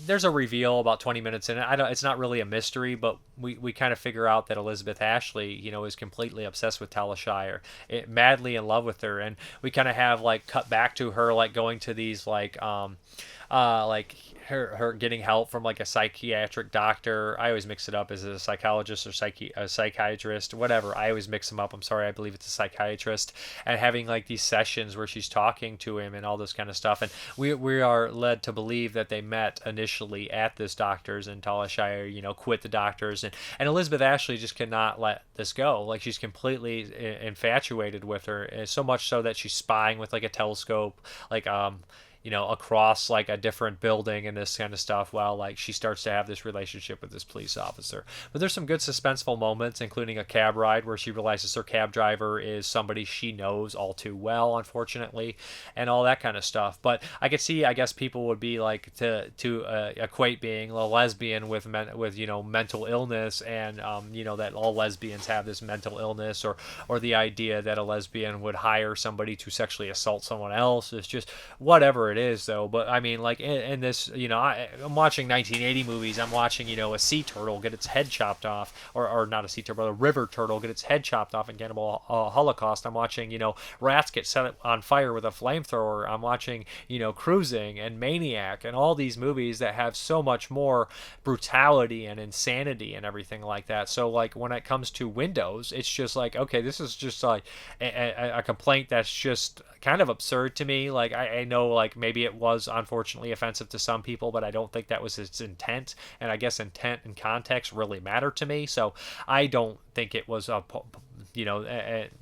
there's a reveal about 20 minutes in it. It's not really a mystery, but we kind of figure out that Elizabeth Ashley, is completely obsessed with Talia Shire, madly in love with her, and we kind of have cut back to her going to these like her getting help from like a psychiatric doctor. I always mix it up. Is it a psychologist or a psychiatrist, whatever? I always mix them up. I'm sorry. I believe it's a psychiatrist, and having like these sessions where she's talking to him and all this kind of stuff. And we are led to believe that they met initially at this doctor's, and Talia, quit the doctor's, and Elizabeth Ashley just cannot let this go. Like, she's completely infatuated with her, and so much so that she's spying with like a telescope, like across like a different building and this kind of stuff, while like she starts to have this relationship with this police officer. But there's some good suspenseful moments, including a cab ride where she realizes her cab driver is somebody she knows all too well, unfortunately, and all that kind of stuff. But I could see, I guess, people would be like to equate being a lesbian with mental illness, and that all lesbians have this mental illness, or the idea that a lesbian would hire somebody to sexually assault someone else. It's just whatever it is, though. But I mean, like in this, I'm watching 1980 movies. I'm watching, a sea turtle get its head chopped off, or not a sea turtle, but a river turtle get its head chopped off in Cannibal Holocaust. I'm watching, rats get set on fire with a flamethrower. I'm watching, Cruising and Maniac and all these movies that have so much more brutality and insanity and everything like that. So like when it comes to Windows, it's just like, okay, this is just like a complaint that's just kind of absurd to me. Like I know, like, maybe it was unfortunately offensive to some people, but I don't think that was its intent, and I guess intent and context really matter to me. So I don't think it was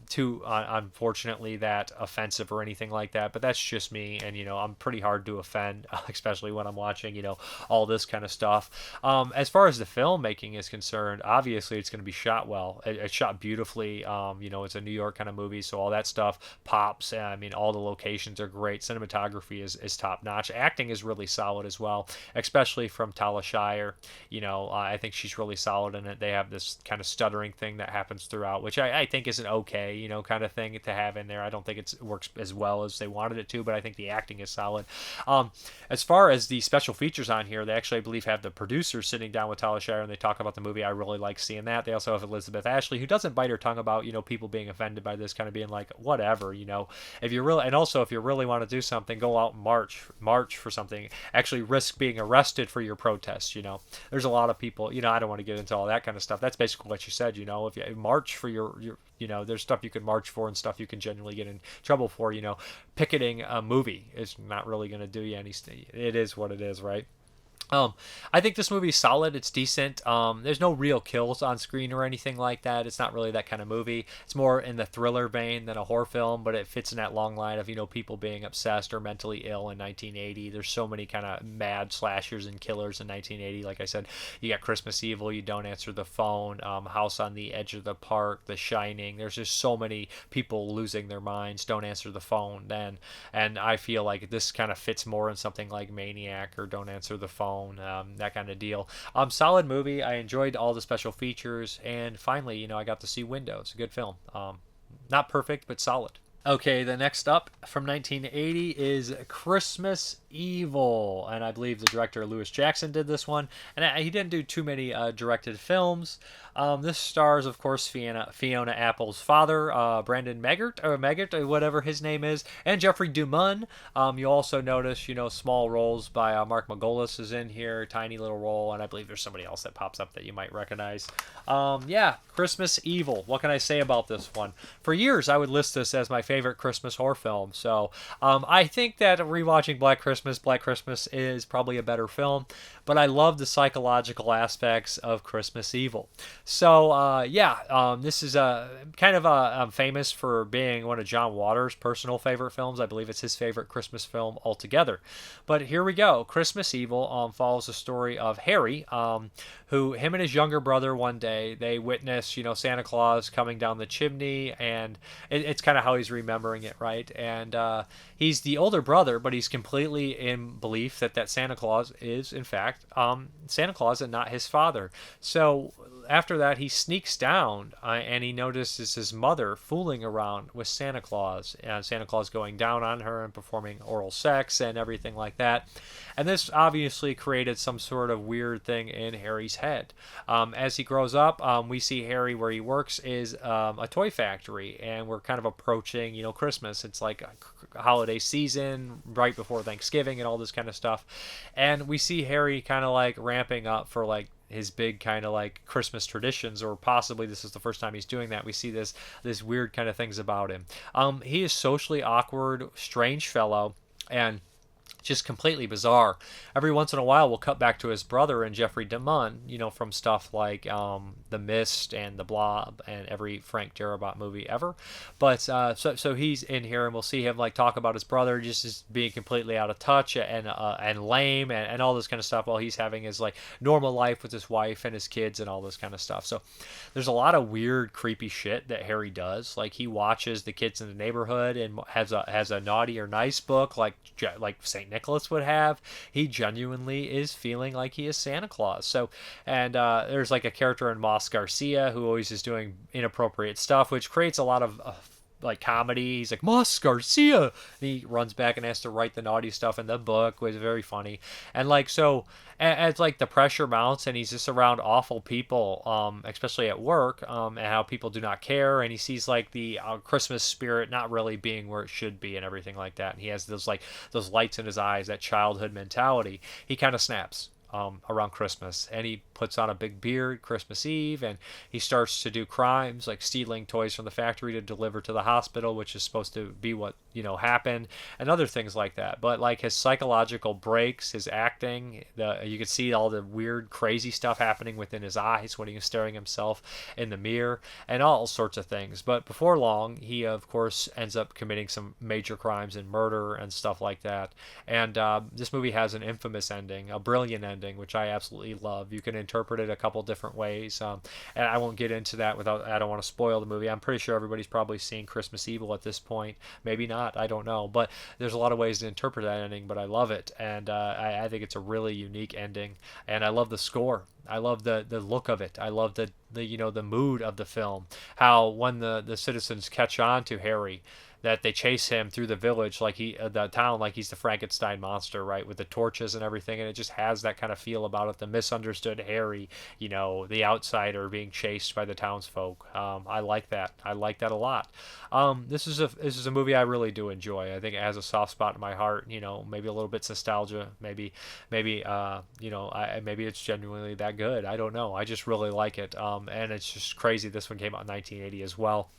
too unfortunately that offensive or anything like that. But that's just me, and I'm pretty hard to offend, especially when I'm watching all this kind of stuff. As far as the filmmaking is concerned, obviously it's going to be shot well. It's shot beautifully. It's a New York kind of movie, so all that stuff pops. I mean, all the locations are great. Cinematography is top notch. Acting is really solid as well, especially from Talia Shire. I think she's really solid in it. They have this kind of stuttering thing that happens throughout, which I think is an okay, kind of thing to have in there. I don't think it works as well as they wanted it to, but I think the acting is solid. As far as the special features on here, they actually, I believe, have the producers sitting down with Talia Shire and they talk about the movie. I really like seeing that. They also have Elizabeth Ashley, who doesn't bite her tongue about, people being offended by this, kind of being like, whatever, if you really, and also if you really want to do something, go out and march for something, actually risk being arrested for your protest. There's a lot of people, I don't want to get into all that kind of stuff. That's basically what you said. If you march for your there's stuff you can march for and stuff you can genuinely get in trouble for. Picketing a movie is not really going to do you any. It is what it is, right? I think this movie is solid. It's decent. There's no real kills on screen or anything like that. It's not really that kind of movie. It's more in the thriller vein than a horror film, but it fits in that long line of, people being obsessed or mentally ill in 1980. There's so many kind of mad slashers and killers in 1980. Like I said, you got Christmas Evil, You Don't Answer the Phone, House on the Edge of the Park, The Shining. There's just so many people losing their minds, Don't Answer the Phone then. And I feel like this kind of fits more in something like Maniac or Don't Answer the Phone. That kind of deal. Solid movie. I enjoyed all the special features, and finally, I got to see Windows. A good film. Not perfect, but solid. Okay, the next up from 1980 is Christmas Evil, and I believe the director Lewis Jackson did this one, and he didn't do too many directed films. This stars, of course, Fiona Apple's father, Brandon Meggert, whatever his name is, and Jeffrey DeMunn. You also notice, small roles by Mark Margolis is in here, tiny little role, and I believe there's somebody else that pops up that you might recognize. Christmas Evil. What can I say about this one? For years, I would list this as my favorite Christmas horror film. So I think that rewatching Black Christmas is probably a better film, but I love the psychological aspects of Christmas Evil. So this is kind of famous for being one of John Waters' personal favorite films. I believe it's his favorite Christmas film altogether. But here we go. Christmas Evil follows the story of Harry, who him and his younger brother one day they witness Santa Claus coming down the chimney, and it's kind of how he's remembering it, right? And he's the older brother, but he's completely in belief that Santa Claus is in fact Santa Claus and not his father. So after that, he sneaks down and he notices his mother fooling around with Santa Claus, and Santa Claus going down on her and performing oral sex and everything like that. And this obviously created some sort of weird thing in Harry's head. As he grows up, we see Harry, where he works is a toy factory, and we're kind of approaching, Christmas. It's like a holiday season right before Thanksgiving and all this kind of stuff. And we see Harry kind of like ramping up for like his big kind of like Christmas traditions, or possibly this is the first time he's doing that. We see this weird kind of things about him. He is socially awkward, strange fellow, and just completely bizarre. Every once in a while, we'll cut back to his brother and Jeffrey DeMunn, from stuff like The Mist and The Blob and every Frank Darabont movie ever. But so he's in here, and we'll see him like talk about his brother just as being completely out of touch and lame and all this kind of stuff, while he's having his like normal life with his wife and his kids and all this kind of stuff. So there's a lot of weird, creepy shit that Harry does. Like he watches the kids in the neighborhood and has a naughty or nice book like St. Nicholas would have. He genuinely is feeling like he is Santa Claus. So, and there's like a character in Moss Garcia who always is doing inappropriate stuff, which creates a lot of like comedy. He's like, Moss Garcia, and he runs back and has to write the naughty stuff in the book, which is very funny. And like, so as like the pressure mounts and he's just around awful people, especially at work, and how people do not care, and he sees like the Christmas spirit not really being where it should be and everything like that, and he has those lights in his eyes, that childhood mentality, he kind of snaps around Christmas, and he puts on a big beard Christmas Eve, and he starts to do crimes like stealing toys from the factory to deliver to the hospital, which is supposed to be what happened, and other things like that. But like his psychological breaks, his acting, you could see all the weird crazy stuff happening within his eyes when he was staring himself in the mirror, and all sorts of things. But before long, he of course ends up committing some major crimes and murder and stuff like that. And this movie has an infamous ending, a brilliant ending, which I absolutely love. You can interpret it a couple different ways, and I won't get into that I don't want to spoil the movie. I'm pretty sure everybody's probably seen Christmas Evil at this point. Maybe not, I don't know, but there's a lot of ways to interpret that ending, but I love it, and I think it's a really unique ending, and I love the score. I love the look of it. I love the mood of the film. How when the citizens catch on to Harry, that they chase him through the village like the town, like he's the Frankenstein monster, right, with the torches and everything, and it just has that kind of feel about it. The misunderstood Harry, the outsider being chased by the townsfolk. I like that. I like that a lot. This is a movie I really do enjoy. I think it has a soft spot in my heart. Maybe a little bit nostalgia. Maybe it's genuinely that good. I don't know. I just really like it. And it's just crazy. This one came out in 1980 as well.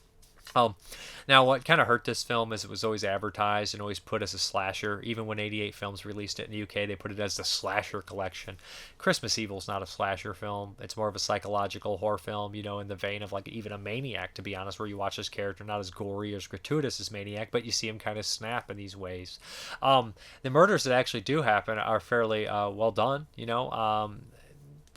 Now, what kind of hurt this film is it was always advertised and always put as a slasher. Even when 88 Films released it in the UK, they put it as the slasher collection. Christmas Evil's not a slasher film. It's more of a psychological horror film, in the vein of like even a Maniac, to be honest, where you watch this character not as gory or as gratuitous as Maniac, but you see him kind of snap in these ways. The murders that actually do happen are fairly well done,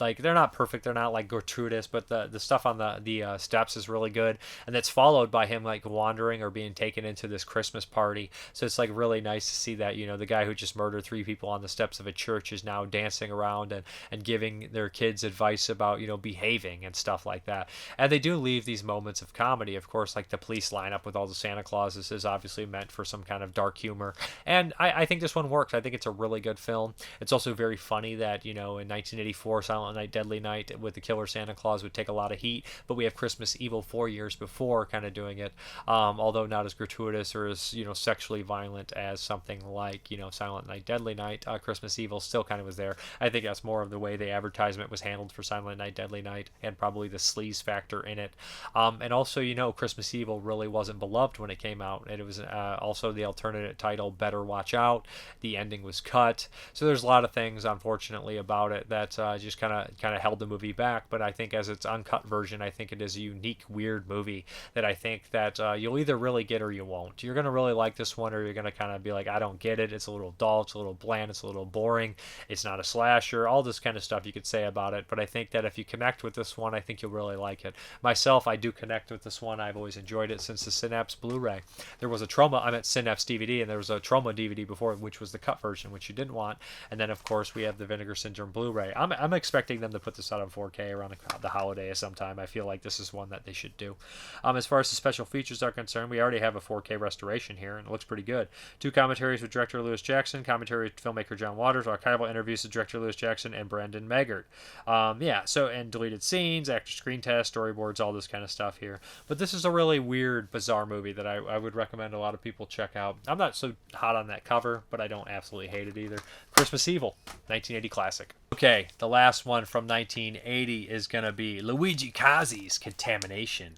like they're not perfect, they're not like gratuitous, but the stuff on the steps is really good, and that's followed by him like wandering or being taken into this Christmas party. So it's like really nice to see that the guy who just murdered 3 people on the steps of a church is now dancing around and giving their kids advice about behaving and stuff like that. And they do leave these moments of comedy, of course, like the police lineup with all the Santa Clauses is obviously meant for some kind of dark humor, and I think this one works. I think it's a really good film. It's also very funny that in 1984 Silent Night, Deadly Night with the killer Santa Claus would take a lot of heat, but we have Christmas Evil 4 years before kind of doing it, although not as gratuitous or as sexually violent as something like Silent Night, Deadly Night. Christmas Evil still kind of was there. I think that's more of the way the advertisement was handled for Silent Night, Deadly Night, and probably the sleaze factor in it. And also Christmas Evil really wasn't beloved when it came out, and it was also the alternate title Better Watch Out. The ending was cut, so there's a lot of things unfortunately about it that just kind of held the movie back. But I think as its uncut version, I think it is a unique, weird movie that I think that you'll either really get or you won't. You're going to really like this one, or you're going to kind of be like, I don't get it. It's a little dull, it's a little bland, it's a little boring, it's not a slasher, all this kind of stuff you could say about it. But I think that if you connect with this one, I think you'll really like it. Myself, I do connect with this one. I've always enjoyed it since the Synapse Blu-ray. There was a Synapse DVD, and there was a Trauma DVD before, which was the cut version, which you didn't want. And then, of course, we have the Vinegar Syndrome Blu-ray. I'm expecting expecting them to put this out on 4K around the holiday sometime. I feel like this is one that they should do. As far as the special features are concerned, we already have a 4K restoration here, and it looks pretty good. 2 commentaries with director Lewis Jackson, commentary with filmmaker John Waters, archival interviews with director Lewis Jackson and Brandon Maggart. And deleted scenes, actor screen test, storyboards, all this kind of stuff here. But this is a really weird, bizarre movie that I would recommend a lot of people check out. I'm not so hot on that cover, but I don't absolutely hate it either. Christmas Evil, 1980 classic. Okay, the last one from 1980 is going to be Luigi Cozzi's Contamination.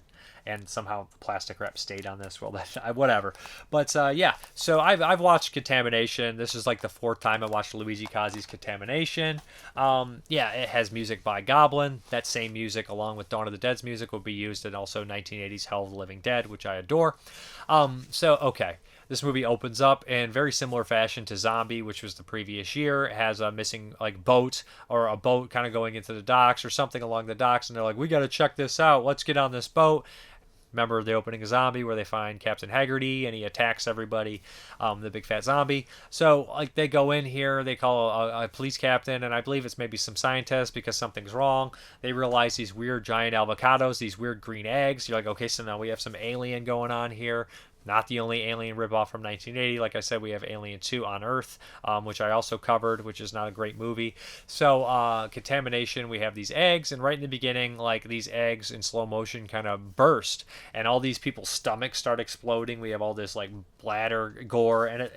And somehow the plastic wrap stayed on this. Well, whatever. But so I've watched Contamination. This is like the 4th time I watched Luigi Cozzi's Contamination. It has music by Goblin. That same music, along with Dawn of the Dead's music, will be used in also 1980's Hell of the Living Dead, which I adore. This movie opens up in very similar fashion to Zombie, which was the previous year. It has a missing boat, or a boat kind of going into the docks or something along the docks, and they're like, we got to check this out. Let's get on this boat. Remember the opening of Zombie where they find Captain Haggerty and he attacks everybody, the big fat zombie. So they go in here, they call a police captain, and I believe it's maybe some scientists because something's wrong. They realize these weird giant avocados, these weird green eggs. You're like, okay, so now we have some alien going on here. Not the only Alien ripoff from 1980. Like I said, we have Alien 2 on Earth, which I also covered, which is not a great movie. So, Contamination, we have these eggs, and right in the beginning, these eggs in slow motion kind of burst, and all these people's stomachs start exploding. We have all this, bladder gore, and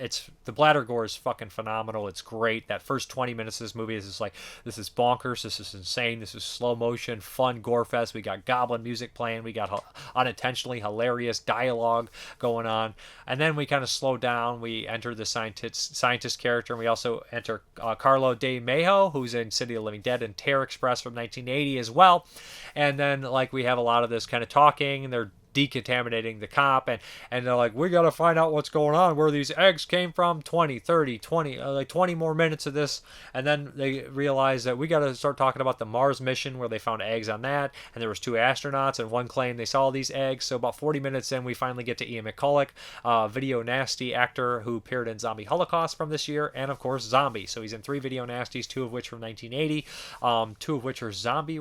the bladder gore is fucking phenomenal. It's great. That first 20 minutes of this movie is just this is bonkers, this is insane, this is slow motion, fun gore fest. We got Goblin music playing, we got unintentionally hilarious dialogue going on, and then we kind of slow down. We enter the scientist character, and we also enter Carlo De Mejo, who's in City of the Living Dead and Terror Express from 1980 as well. And then we have a lot of this kind of talking, and they're decontaminating the cop, and they're like, we got to find out what's going on, where these eggs came from. 20 more minutes of this, and then they realize that we got to start talking about the Mars mission where they found eggs on that, and there was 2 astronauts, and one claimed they saw these eggs. So about 40 minutes in, we finally get to Ian McCulloch, Video Nasty actor who appeared in Zombie Holocaust from this year, and of course Zombie. So he's in 3 Video Nasties, 2 of which from 1980, 2 of which are zombie.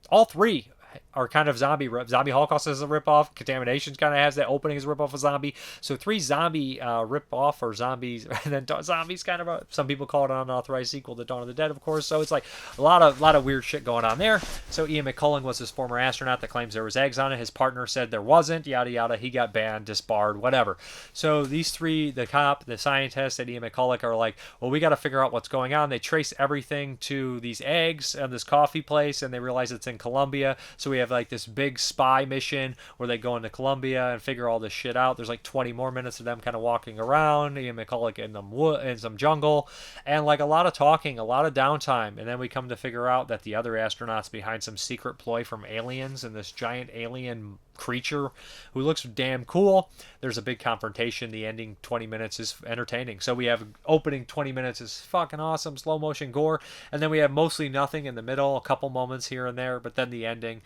All 3 are kind of Zombie Holocaust is a ripoff. Contamination kind of has that opening as a ripoff of Zombie. So 3 Zombie ripoff or zombies, and then Zombies kind of some people call it an unauthorized sequel to Dawn of the Dead, of course. So it's a lot of weird shit going on there. So Ian McCulloch was this former astronaut that claims there was eggs on it. His partner said there wasn't. Yada yada. He got banned, disbarred, whatever. So these 3, the cop, the scientist, and Ian McCulloch are like, well, we got to figure out what's going on. They trace everything to these eggs and this coffee place, and they realize it's in Colombia. So we have this big spy mission where they go into Colombia and figure all this shit out. There's 20 more minutes of them kind of walking around, Ian McCulloch in some jungle, and a lot of talking, a lot of downtime. And then we come to figure out that the other astronauts behind some secret ploy from aliens and this giant alien creature who looks damn cool. There's a big confrontation. The ending 20 minutes is entertaining. So we have opening 20 minutes is fucking awesome, slow motion gore, and then we have mostly nothing in the middle, a couple moments here and there, but then the ending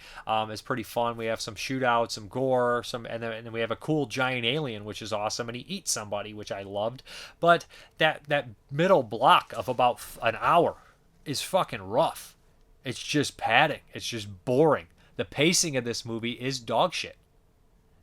is pretty fun. We have some shootouts, some gore, and then we have a cool giant alien, which is awesome, and he eats somebody, which I loved. But that middle block of about an hour is fucking rough. It's just padding. It's just boring. The pacing of this movie is dog shit.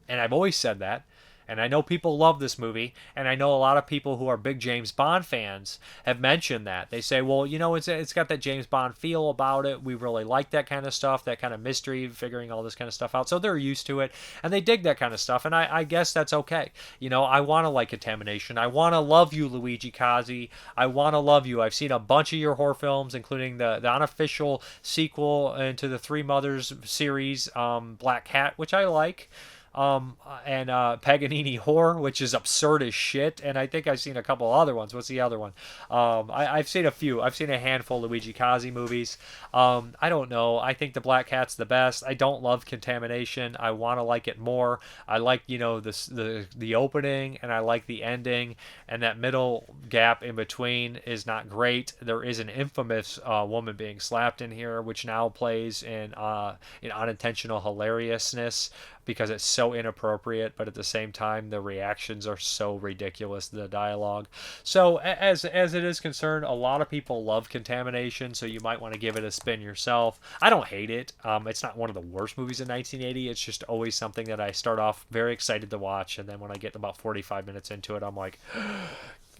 And I've always said that. And I know people love this movie, and I know a lot of people who are big James Bond fans have mentioned that. They say, well, it's got that James Bond feel about it. We really like that kind of stuff, that kind of mystery, figuring all this kind of stuff out. So they're used to it, and they dig that kind of stuff, and I guess that's okay. I want to like Contamination. I want to love you, Luigi Cozzi. I want to love you. I've seen a bunch of your horror films, including the unofficial sequel into the Three Mothers series, Black Cat, which I like. And Paganini Horror, which is absurd as shit, and I think I've seen a couple other ones. What's the other one? I've seen a few. I've seen a handful of Luigi Cozzi movies. I don't know. I think the Black Cat's the best. I don't love Contamination. I want to like it more. I like, the opening, and I like the ending, and that middle gap in between is not great. There is an infamous woman being slapped in here, which now plays in unintentional hilariousness, because it's so inappropriate, but at the same time the reactions are so ridiculous, the dialogue. So as it is concerned, a lot of people love Contamination, so you might want to give it a spin yourself. I don't hate it. It's not one of the worst movies in 1980. It's just always something that I start off very excited to watch, and then when I get about 45 minutes into it, I'm like,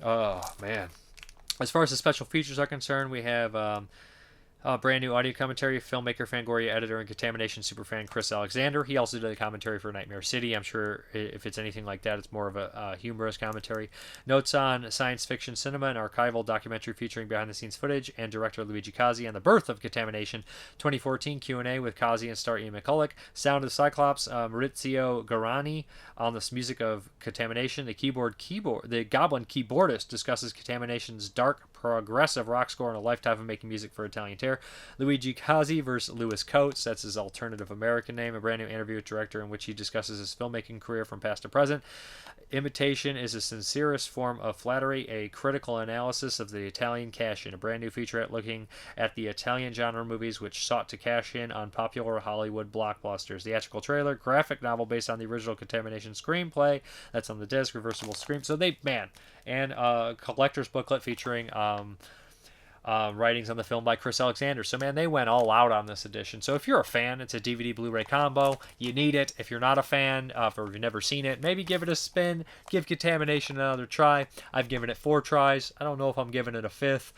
oh man. As far as the special features are concerned, we have brand new audio commentary, filmmaker, Fangoria editor, and Contamination superfan Chris Alexander. He also did a commentary for Nightmare City. I'm sure if it's anything like that, it's more of a humorous commentary. Notes on science fiction cinema, an archival documentary featuring behind-the-scenes footage, and director Luigi Cozzi on the birth of Contamination. 2014 Q&A with Cozzi and star Ian McCulloch. Sound of the Cyclops, Maurizio Garani on the music of Contamination. The Goblin keyboardist discusses Contamination's dark, progressive rock score and a lifetime of making music for Italian Terror. Luigi Cozzi versus Lewis Coates, that's his alternative American name, a brand new interview with director in which he discusses his filmmaking career from past to present. Imitation is the sincerest form of flattery, a critical analysis of the Italian cash-in, a brand new featurette looking at the Italian genre movies which sought to cash in on popular Hollywood blockbusters. Theatrical trailer, graphic novel based on the original Contamination screenplay, that's on the disc, reversible screen. So and a collector's booklet featuring writings on the film by Chris Alexander. So, man, they went all out on this edition. So if you're a fan, it's a DVD Blu-ray combo. You need it. If you're not a fan, or if you've never seen it, maybe give it a spin. Give Contamination another try. I've given it 4 tries. I don't know if I'm giving it a 5th.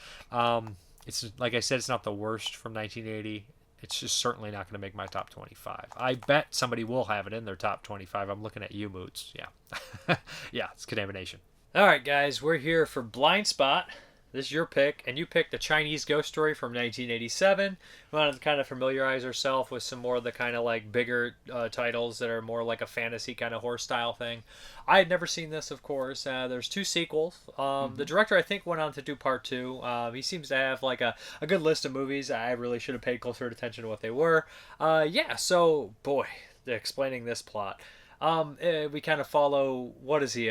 It's like I said, it's not the worst from 1980. It's just certainly not going to make my top 25. I bet somebody will have it in their top 25. I'm looking at you, Moots. Yeah. Yeah, it's Contamination. All right, guys, we're here for Blindspot. This is your pick, and you picked the Chinese ghost story from 1987. We wanted to kind of familiarize ourselves with some more of the kind of like bigger titles that are more like a fantasy kind of horror style thing. I had never seen this, of course. There's 2 sequels. The director, I think, went on to do part 2. He seems to have like a good list of movies. I really should have paid closer attention to what they were. So, boy, explaining this plot. We kind of follow, what is he,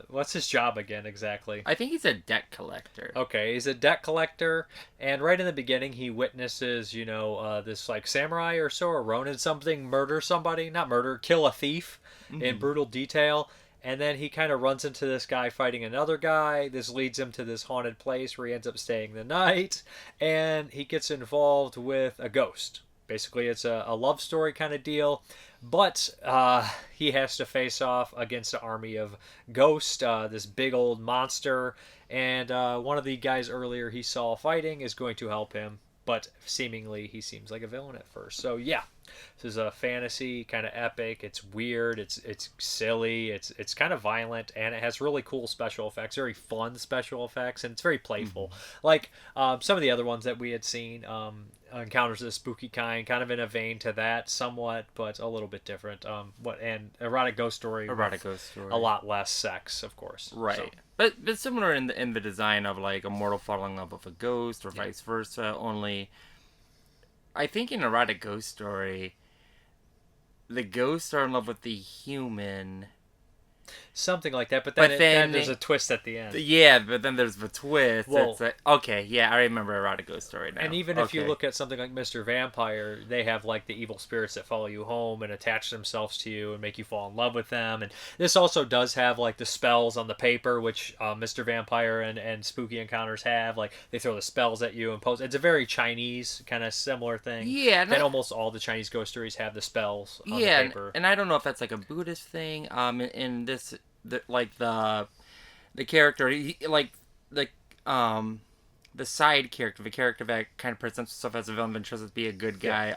what's his job again exactly? I think he's a debt collector. Okay, he's a debt collector, and right in the beginning he witnesses, this like samurai or so, or Ronin something, kill a thief in brutal detail, and then he kind of runs into this guy fighting another guy. This leads him to this haunted place where he ends up staying the night, and he gets involved with a ghost. Basically, it's a love story kind of deal. But he has to face off against an army of ghosts, this big old monster. And one of the guys earlier he saw fighting is going to help him. But seemingly he seems like a villain at first. So yeah, this is a fantasy, kind of epic. It's weird. It's silly. It's kind of violent. And it has really cool special effects. Very fun special effects. And it's very playful. Like some of the other ones that we had seen. Encounters of the Spooky Kind, kind of in a vein to that somewhat, but a little bit different. And Erotic Ghost Story. A lot less sex, of course. Right. So. But similar in the design of like a mortal falling in love with a ghost or vice versa, only I think in Erotic Ghost Story, the ghosts are in love with the human. Something like that, but then there's a twist at the end. Yeah, but then there's the twist. Well, it's like, okay, yeah, I remember Erotic Ghost Story now. And even if you look at something like Mr. Vampire, they have like the evil spirits that follow you home and attach themselves to you and make you fall in love with them. And this also does have like the spells on the paper, which Mr. Vampire and Spooky Encounters have. Like they throw the spells at you and pose. It's a very Chinese kind of similar thing. Yeah, and almost all the Chinese ghost stories have the spells on the paper. And I don't know if that's like a Buddhist thing. In this. The character, the side character, the character that kind of presents himself as a villain and tries to be a good guy.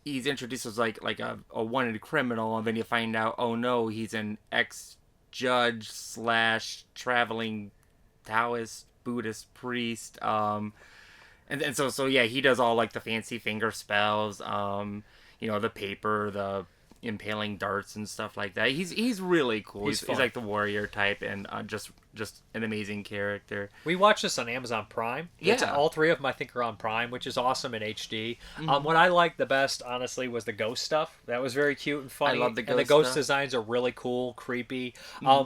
He's introduced as like a wanted criminal, and then you find out, oh no, he's an ex-judge / traveling Taoist Buddhist priest. And so yeah, he does all like the fancy finger spells. The paper, the impaling darts and stuff like that. He's really cool. He's like the warrior type, and just an amazing character. We watched this on Amazon Prime. Yeah, all 3 of them I think are on Prime, which is awesome in HD. What I liked the best, honestly, was the ghost stuff. That was very cute and funny. I love the ghost and the ghost stuff. Designs are really cool, creepy.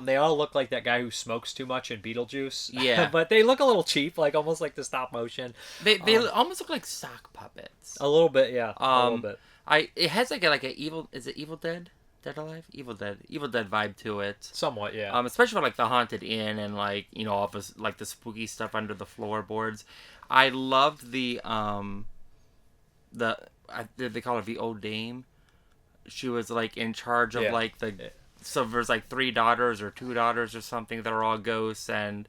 They all look like that guy who smokes too much in Beetlejuice. Yeah, but they look a little cheap, like almost like the stop motion. They almost look like sock puppets. A little bit, yeah. A little bit. It has like a evil. Is it Evil Dead? Dead Alive? Evil Dead vibe to it. Somewhat, yeah. Especially for like the haunted inn and like all the like the spooky stuff under the floorboards. I loved the they call her the old dame. She was like in charge of like the. So there's like 3 daughters or 2 daughters or something that are all ghosts, and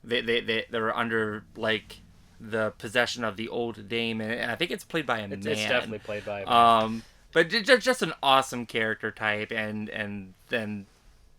they're under like the possession of the old dame, and I think it's played by a man. It's definitely played by a man. But just an awesome character type, and then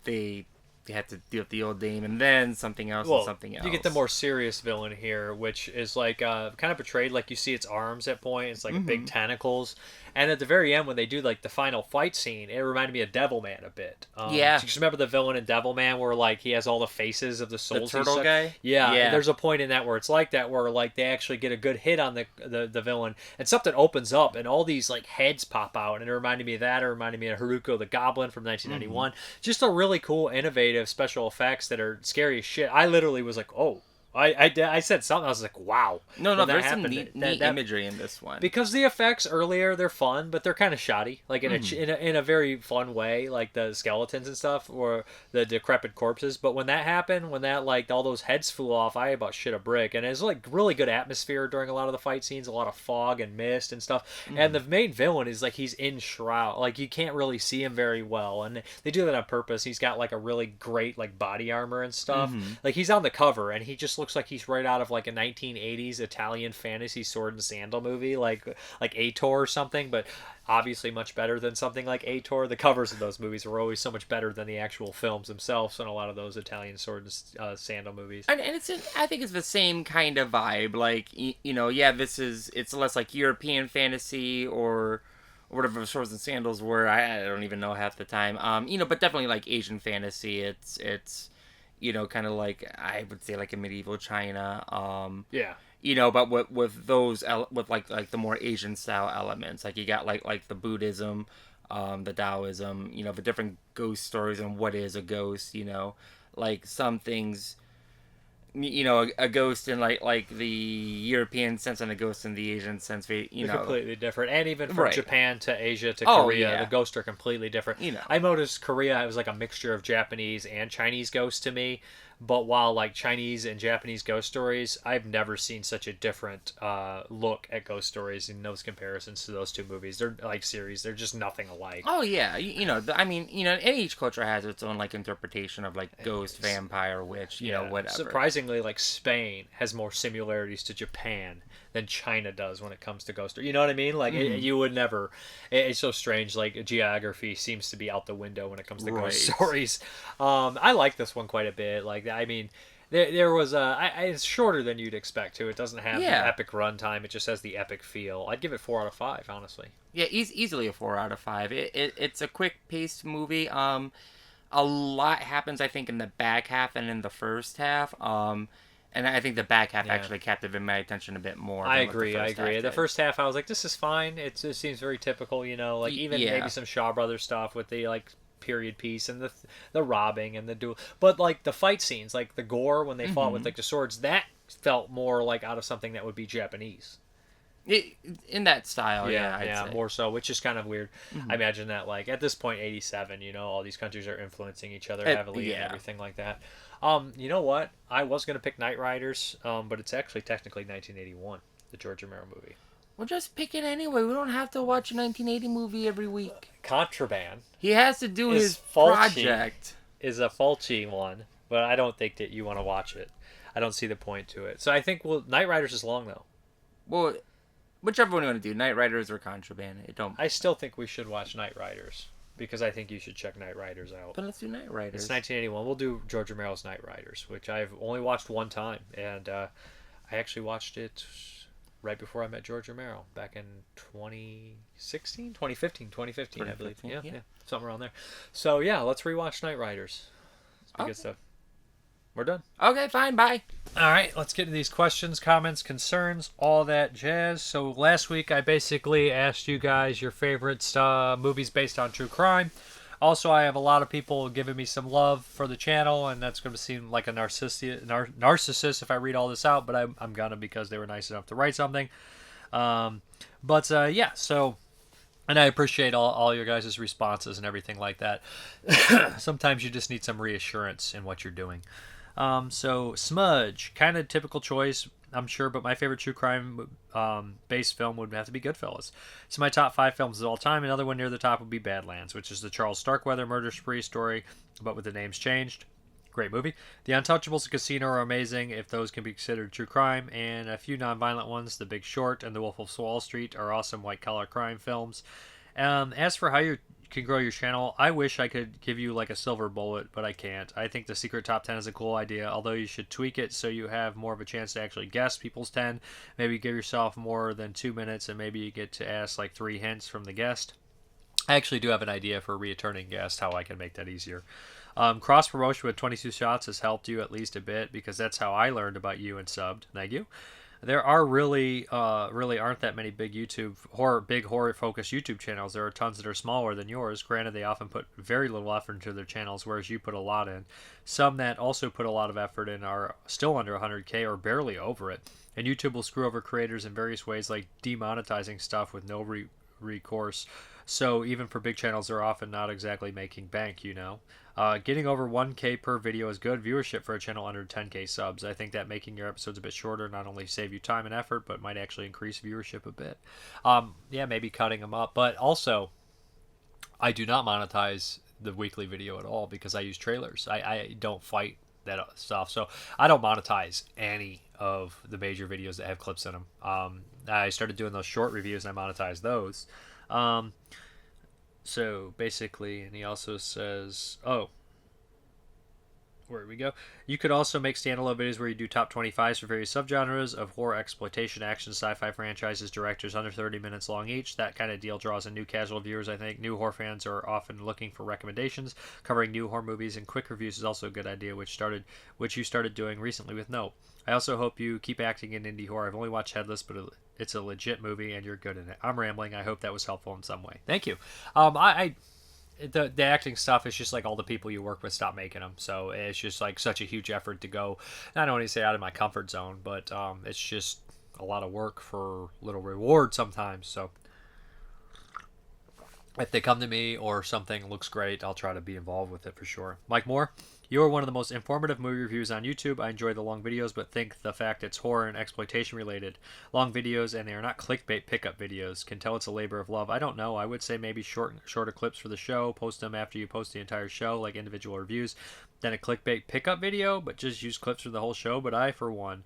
they had to deal with the old dame, and then something else and something else. You get the more serious villain here, which is like kind of portrayed like you see its arms at point. It's like big tentacles. And at the very end, when they do like the final fight scene, it reminded me of Devilman a bit. Yeah. Do you remember the villain in Devilman where like he has all the faces of the souls? The turtle guy? Yeah. There's a point in that where it's like that, where like they actually get a good hit on the villain, and something opens up, and all these like heads pop out, and it reminded me of that. It reminded me of Haruko the Goblin from 1991. Just a really cool, innovative special effects that are scary as shit. I literally was like, oh. I said something. I was like, "Wow!" No, there's some neat imagery in this one. Because the effects earlier, they're fun, but they're kind of shoddy. Like in a very fun way, like the skeletons and stuff, or the decrepit corpses. But when that happened, when that like all those heads flew off, I about shit a brick. And it's like really good atmosphere during a lot of the fight scenes, a lot of fog and mist and stuff. And the main villain is like he's in shroud, like you can't really see him very well, and they do that on purpose. He's got like a really great like body armor and stuff. Like he's on the cover, and he just looks like he's right out of like a 1980s Italian fantasy sword and sandal movie, like Ator or something, but obviously much better than something like Ator. The covers of those movies were always so much better than the actual films themselves in a lot of those Italian sword and sandal movies. And I think it's the same kind of vibe. Like it's less like European fantasy or whatever Swords and Sandals were. I don't even know half the time. But definitely like Asian fantasy. It's kind of like, I would say like a medieval China. But with those, with like the more Asian style elements, like you got like the Buddhism, the Taoism, the different ghost stories and what is a ghost, like some things, a ghost in like the European sense and a ghost in the Asian sense, They're completely different. And even from Japan to Asia to Korea, the ghosts are completely different. I noticed Korea, it was like a mixture of Japanese and Chinese ghosts to me. But while like Chinese and Japanese ghost stories, I've never seen such a different look at ghost stories in those comparisons to those two movies. They're like series. They're just nothing alike. Oh yeah, and each culture has its own like interpretation of like ghost, vampire, witch, whatever. Surprisingly, like Spain has more similarities to Japan than China does when it comes to ghost stories. You know what I mean? Like you would never. It's so strange. Like geography seems to be out the window when it comes to ghost stories. I like this one quite a bit. Like there was it's shorter than you'd expect to. It doesn't have the epic runtime. It just has the epic feel. I'd give it 4 out of 5, honestly. Yeah, easily a 4 out of 5. It's a quick paced movie. A lot happens, I think, in the back half and in the first half. And I think the back half actually captivated my attention a bit more. I agree. The first half, I was like, this is fine. It seems very typical, like even maybe some Shaw Brothers stuff with the like period piece and the robbing and the duel. But like the fight scenes, like the gore when they fought with like the swords, that felt more like out of something that would be Japanese. In that style, I'd say. More so, which is kind of weird. I imagine that like at this point, 87, all these countries are influencing each other heavily and everything like that. You know what? I was going to pick Night Riders, but it's actually technically 1981, the George Romero movie. Well, just pick it anyway. We don't have to watch a 1980 movie every week. Contraband. He has to do his project. Is a Fulci one, but I don't think that you want to watch it. I don't see the point to it. So I think Night Riders is long, though. Well, whichever one you want to do, Night Riders or Contraband. I still think we should watch Night Riders, because I think you should check Night Riders out. But let's do Night Riders. It's 1981. We'll do George Romero's Night Riders, which I've only watched one time, and I actually watched it right before I met George Romero back in 2015, I believe. Yeah, something around there. So yeah, let's rewatch Night Riders. It's good stuff. We're done. Okay, fine, bye. All right, let's get into these questions, comments, concerns, all that jazz. So last week I basically asked you guys your favorite movies based on true crime. Also, I have a lot of people giving me some love for the channel, and that's going to seem like a narcissist if I read all this out, but I'm going to, because they were nice enough to write something. Yeah, so, and I appreciate all your guys' responses and everything like that. Sometimes you just need some reassurance in what you're doing. So Smudge, kind of typical choice, I'm sure, but my favorite true crime based film would have to be Goodfellas. It's my top 5 films of all time. Another one near the top would be Badlands, which is the Charles Starkweather murder spree story, but with the names changed. Great movie. The Untouchables and Casino are amazing, if those can be considered true crime, and a few non-violent ones, The Big Short and The Wolf of Wall Street, are awesome white-collar crime films. As for how you can grow your channel, I wish I could give you like a silver bullet, but I can't. I think the secret top 10 is a cool idea, although you should tweak it so you have more of a chance to actually guess people's 10. Maybe give yourself more than 2 minutes, and maybe you get to ask like 3 hints from the guest. I actually do have an idea for a returning guest, how I can make that easier. Cross promotion with 22 shots has helped you at least a bit, because that's how I learned about you and subbed. Thank you. There are really aren't that many big horror focused YouTube channels. There are tons that are smaller than yours. Granted, they often put very little effort into their channels, whereas you put a lot in. Some that also put a lot of effort in are still under 100K or barely over it. And YouTube will screw over creators in various ways, like demonetizing stuff with no recourse. So even for big channels, they're often not exactly making bank, you know. Getting over 1K per video is good viewership for a channel under 10K subs. I think that making your episodes a bit shorter not only save you time and effort, but might actually increase viewership a bit. Yeah, maybe cutting them up. But also, I do not monetize the weekly video at all because I use trailers. I don't fight that stuff. So I don't monetize any of the major videos that have clips in them. I started doing those short reviews and I monetized those. So basically, and he also says, where we go. You could also make standalone videos where you do top 25s for various subgenres of horror, exploitation, action, sci-fi franchises, directors under 30 minutes long each. That kind of deal draws in new casual viewers, I think. New horror fans are often looking for recommendations. Covering new horror movies and quick reviews is also a good idea, which you started doing recently with Nope. I also hope you keep acting in indie horror. I've only watched Headless, but it's a legit movie and you're good in it. I'm rambling. I hope that was helpful in some way. Thank you. The acting stuff is just like all the people you work with stop making them, so it's just like such a huge effort to go, not only say out of my comfort zone, but it's just a lot of work for little reward sometimes. So if they come to me or something looks great, I'll try to be involved with it for sure. Mike Moore, you are one of the most informative movie reviews on YouTube. I enjoy the long videos, but think the fact it's horror and exploitation related. Long videos, and they are not clickbait pickup videos. Can tell it's a labor of love. I don't know. I would say maybe shorter clips for the show. Post them after you post the entire show, like individual reviews. Then a clickbait pickup video, but just use clips for the whole show. But I, for one,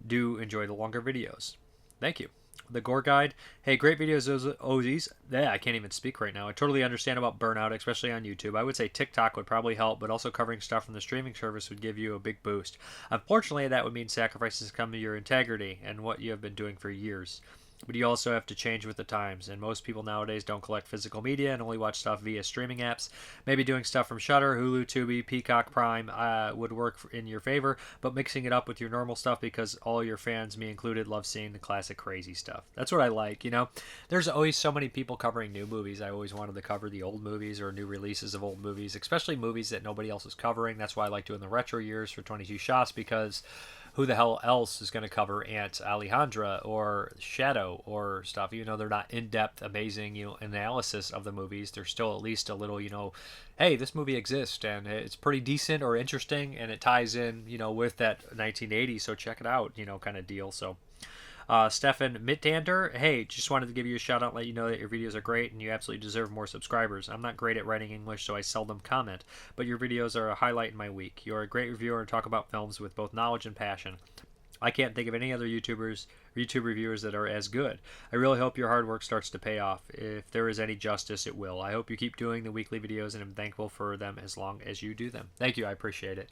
do enjoy the longer videos. Thank you. The Gore Guide. Hey, great videos, Ozies. Yeah, I can't even speak right now. I totally understand about burnout, especially on YouTube. I would say TikTok would probably help, but also covering stuff from the streaming service would give you a big boost. Unfortunately, that would mean sacrifices come to your integrity and what you have been doing for years. But you also have to change with the times, and most people nowadays don't collect physical media and only watch stuff via streaming apps. Maybe doing stuff from Shudder, Hulu, Tubi, Peacock, Prime would work in your favor, but mixing it up with your normal stuff because all your fans, me included, love seeing the classic crazy stuff. That's what I like, you know? There's always so many people covering new movies. I always wanted to cover the old movies or new releases of old movies, especially movies that nobody else is covering. That's why I like doing the retro years for 22 Shots, because who the hell else is going to cover Aunt Alejandra or Shadow or stuff? Even though they're not in-depth, amazing, analysis of the movies, they're still at least a little, hey, this movie exists and it's pretty decent or interesting and it ties in, with that 1980, so check it out, kind of deal. So Stefan Mittander, hey, just wanted to give you a shout out and let you know that your videos are great and you absolutely deserve more subscribers. I'm not great at writing English, so I seldom comment, but your videos are a highlight in my week. You're a great reviewer and talk about films with both knowledge and passion. I can't think of any other YouTube reviewers that are as good. I really hope your hard work starts to pay off. If there is any justice, it will. I hope you keep doing the weekly videos, and I'm thankful for them as long as you do them. Thank you. I appreciate it.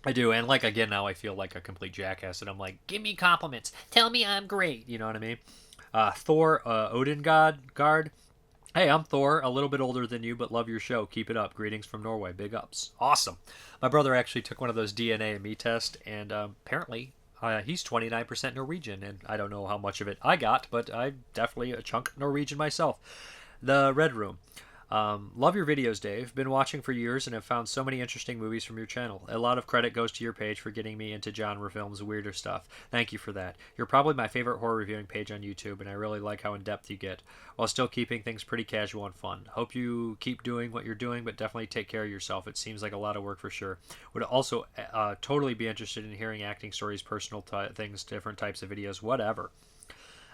I do, and again, now I feel like a complete jackass, and I'm like, give me compliments, tell me I'm great, you know what I mean? Thor, Odin Guard, hey, I'm Thor, a little bit older than you, but love your show, keep it up, greetings from Norway, big ups, awesome. My brother actually took one of those DNA and me tests, and apparently he's 29% Norwegian, and I don't know how much of it I got, but I'm definitely a chunk Norwegian myself. The Red Room. Love your videos, Dave. Been watching for years and have found so many interesting movies from your channel. A lot of credit goes to your page for getting me into genre films and weirder stuff. Thank you for that. You're probably my favorite horror reviewing page on YouTube, and I really like how in-depth you get, while still keeping things pretty casual and fun. Hope you keep doing what you're doing, but definitely take care of yourself. It seems like a lot of work for sure. Would also totally be interested in hearing acting stories, personal things, different types of videos, whatever.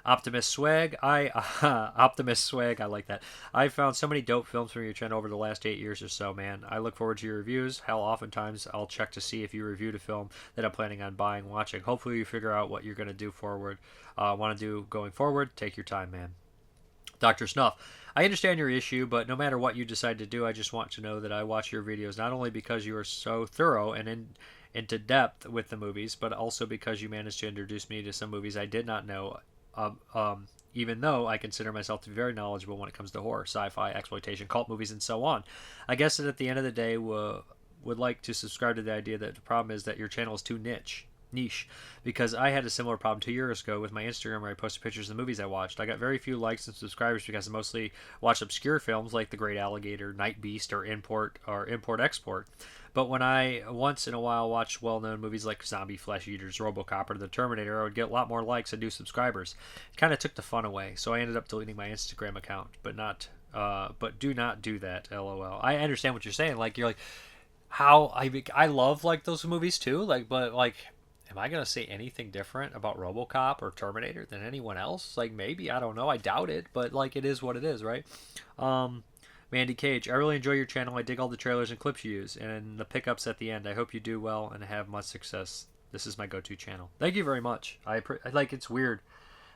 Optimus Swag, Optimus Swag, I like that. I've found so many dope films from your channel over the last 8 years or so, man. I look forward to your reviews. Hell, oftentimes I'll check to see if you reviewed a film that I'm planning on buying, watching. Hopefully you figure out what you're going to do want to do going forward. Take your time, man. Dr. Snuff, I understand your issue, but no matter what you decide to do, I just want to know that I watch your videos not only because you are so thorough and into depth with the movies, but also because you managed to introduce me to some movies I did not know, even though I consider myself to be very knowledgeable when it comes to horror, sci-fi, exploitation, cult movies, and so on. I guess that at the end of the day, would like to subscribe to the idea that the problem is that your channel is too niche, because I had a similar problem 2 years ago with my Instagram where I posted pictures of the movies I watched. I got very few likes and subscribers because I mostly watch obscure films like The Great Alligator, Night Beast, or Import Export. But when I once in a while watch well-known movies like Zombie Flesh Eaters, RoboCop, or The Terminator, I would get a lot more likes and new subscribers. It kind of took the fun away, so I ended up deleting my Instagram account. But do not do that, LOL. I understand what you're saying. Like, you're like, how I love like those movies too. Like, but like, am I gonna say anything different about RoboCop or Terminator than anyone else? Like, maybe, I don't know. I doubt it, but like, it is what it is, right? Mandy Cage, I really enjoy your channel. I dig all the trailers and clips you use, and the pickups at the end. I hope you do well and have much success. This is my go-to channel. Thank you very much. I like, it's weird.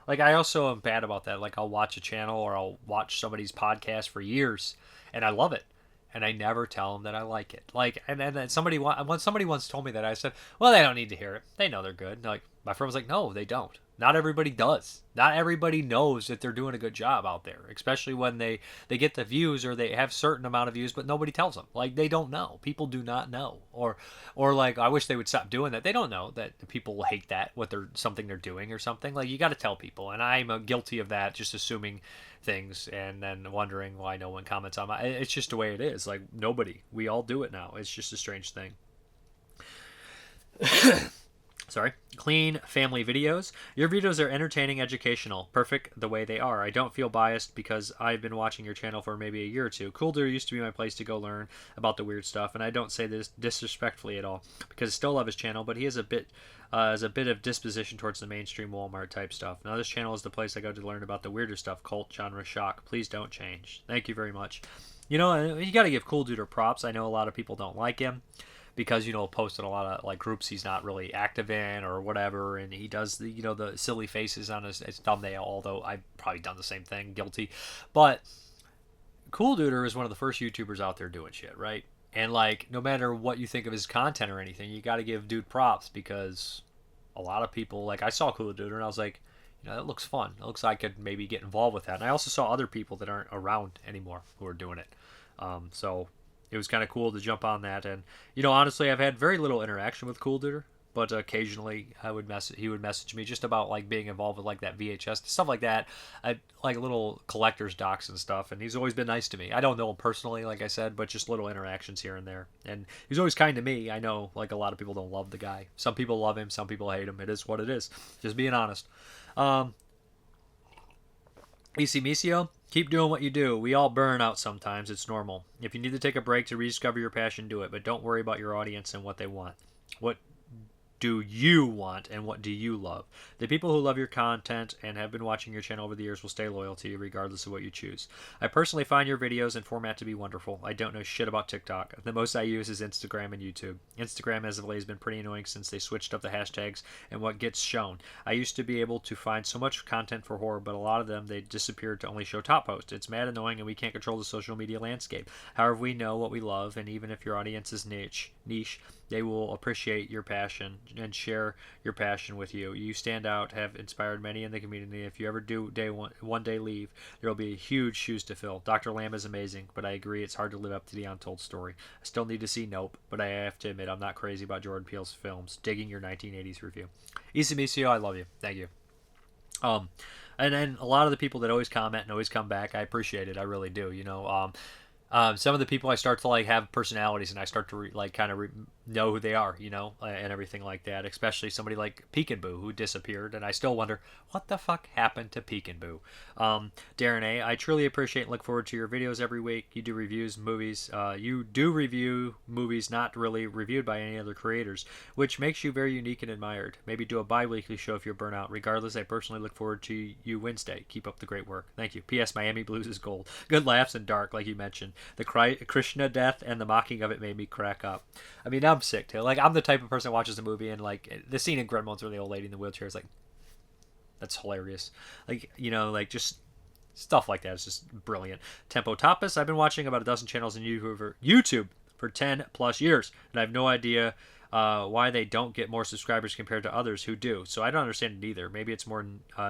Like, I also am bad about that. Like, I'll watch a channel or I'll watch somebody's podcast for years, and I love it, and I never tell them that I like it. Like, and then somebody once told me that, I said, well, they don't need to hear it. They know they're good. And like, my friend was like, no, they don't. Not everybody does. Not everybody knows that they're doing a good job out there, especially when they get the views or they have certain amount of views, but nobody tells them. Like, they don't know. People do not know. Or like, I wish they would stop doing that. They don't know that people will hate that, something they're doing or something. Like, you got to tell people. And I'm guilty of that, just assuming things and then wondering why no one comments on my. It's just the way it is. Like, nobody. We all do it now. It's just a strange thing. Sorry. Clean family videos. Your videos are entertaining, educational, perfect the way they are. I don't feel biased because I've been watching your channel for maybe a year or two. Cool Dude used to be my place to go learn about the weird stuff, and I don't say this disrespectfully at all because I still love his channel, but he has a bit of disposition towards the mainstream Walmart type stuff. Now this channel is the place I go to learn about the weirder stuff, cult, genre, shock. Please don't change. Thank you very much. You know, you got to give Cool Dude props. I know a lot of people don't like him because, you know, posted a lot of like groups he's not really active in or whatever, and he does the, you know, the silly faces on his thumbnail, although I've probably done the same thing, guilty. But Cool Duder is one of the first YouTubers out there doing shit, right? And like, no matter what you think of his content or anything, you got to give dude props, because a lot of people, like, I saw Cool Duder and I was like, you know, that looks fun. It looks like I could maybe get involved with that. And I also saw other people that aren't around anymore who are doing it. So it was kind of cool to jump on that. And, you know, honestly, I've had very little interaction with Cool Duder, but occasionally he would message me just about like being involved with like that VHS stuff like that. I like little collector's docs and stuff, and he's always been nice to me. I don't know him personally, like I said, but just little interactions here and there. And he's always kind to me. I know like a lot of people don't love the guy. Some people love him, some people hate him. It is what it is. Just being honest. EC Misio, keep doing what you do. We all burn out sometimes. It's normal. If you need to take a break to rediscover your passion, do it. But don't worry about your audience and what they want. What do you want and what do you love? The people who love your content and have been watching your channel over the years will stay loyal to you regardless of what you choose. I personally find your videos and format to be wonderful. I don't know shit about TikTok. The most I use is Instagram and YouTube. Instagram as of late has been pretty annoying since they switched up the hashtags and what gets shown. I used to be able to find so much content for horror, but a lot of them, they disappeared to only show top posts. It's mad annoying and we can't control the social media landscape. However, we know what we love, and even if your audience is niche, they will appreciate your passion and share your passion with you. You stand out, have inspired many in the community. If you ever do one day leave, there will be huge shoes to fill. Dr. Lamb is amazing, but I agree it's hard to live up to the untold story. I still need to see Nope, but I have to admit I'm not crazy about Jordan Peele's films. Digging your 1980s review. Isamicio, I love you. Thank you. And then a lot of the people that always comment and always come back, I appreciate it. I really do. You know, Some of the people I start to like have personalities, and I start to know who they are, and everything like that. Especially somebody like Peekaboo, who disappeared, and I still wonder what the fuck happened to Peekaboo. Darren A, I truly appreciate and look forward to your videos every week. You do reviews, movies. You do review movies not really reviewed by any other creators, which makes you very unique and admired. Maybe do a bi-weekly show if you're burnt out. Regardless, I personally look forward to you Wednesday. Keep up the great work. Thank you. P.S. Miami Blues is gold. Good laughs and dark, like you mentioned. The Krishna death and the mocking of it made me crack up. I mean, I'm sick too. Like, I'm the type of person that watches a movie and like the scene in Gremlins where the old lady in the wheelchair is like, that's hilarious. Like, just stuff like that is just brilliant. Tempo Tapas, I've been watching about a dozen channels on YouTube for 10 plus years, and I have no idea why they don't get more subscribers compared to others who do. So I don't understand it either. Maybe it's more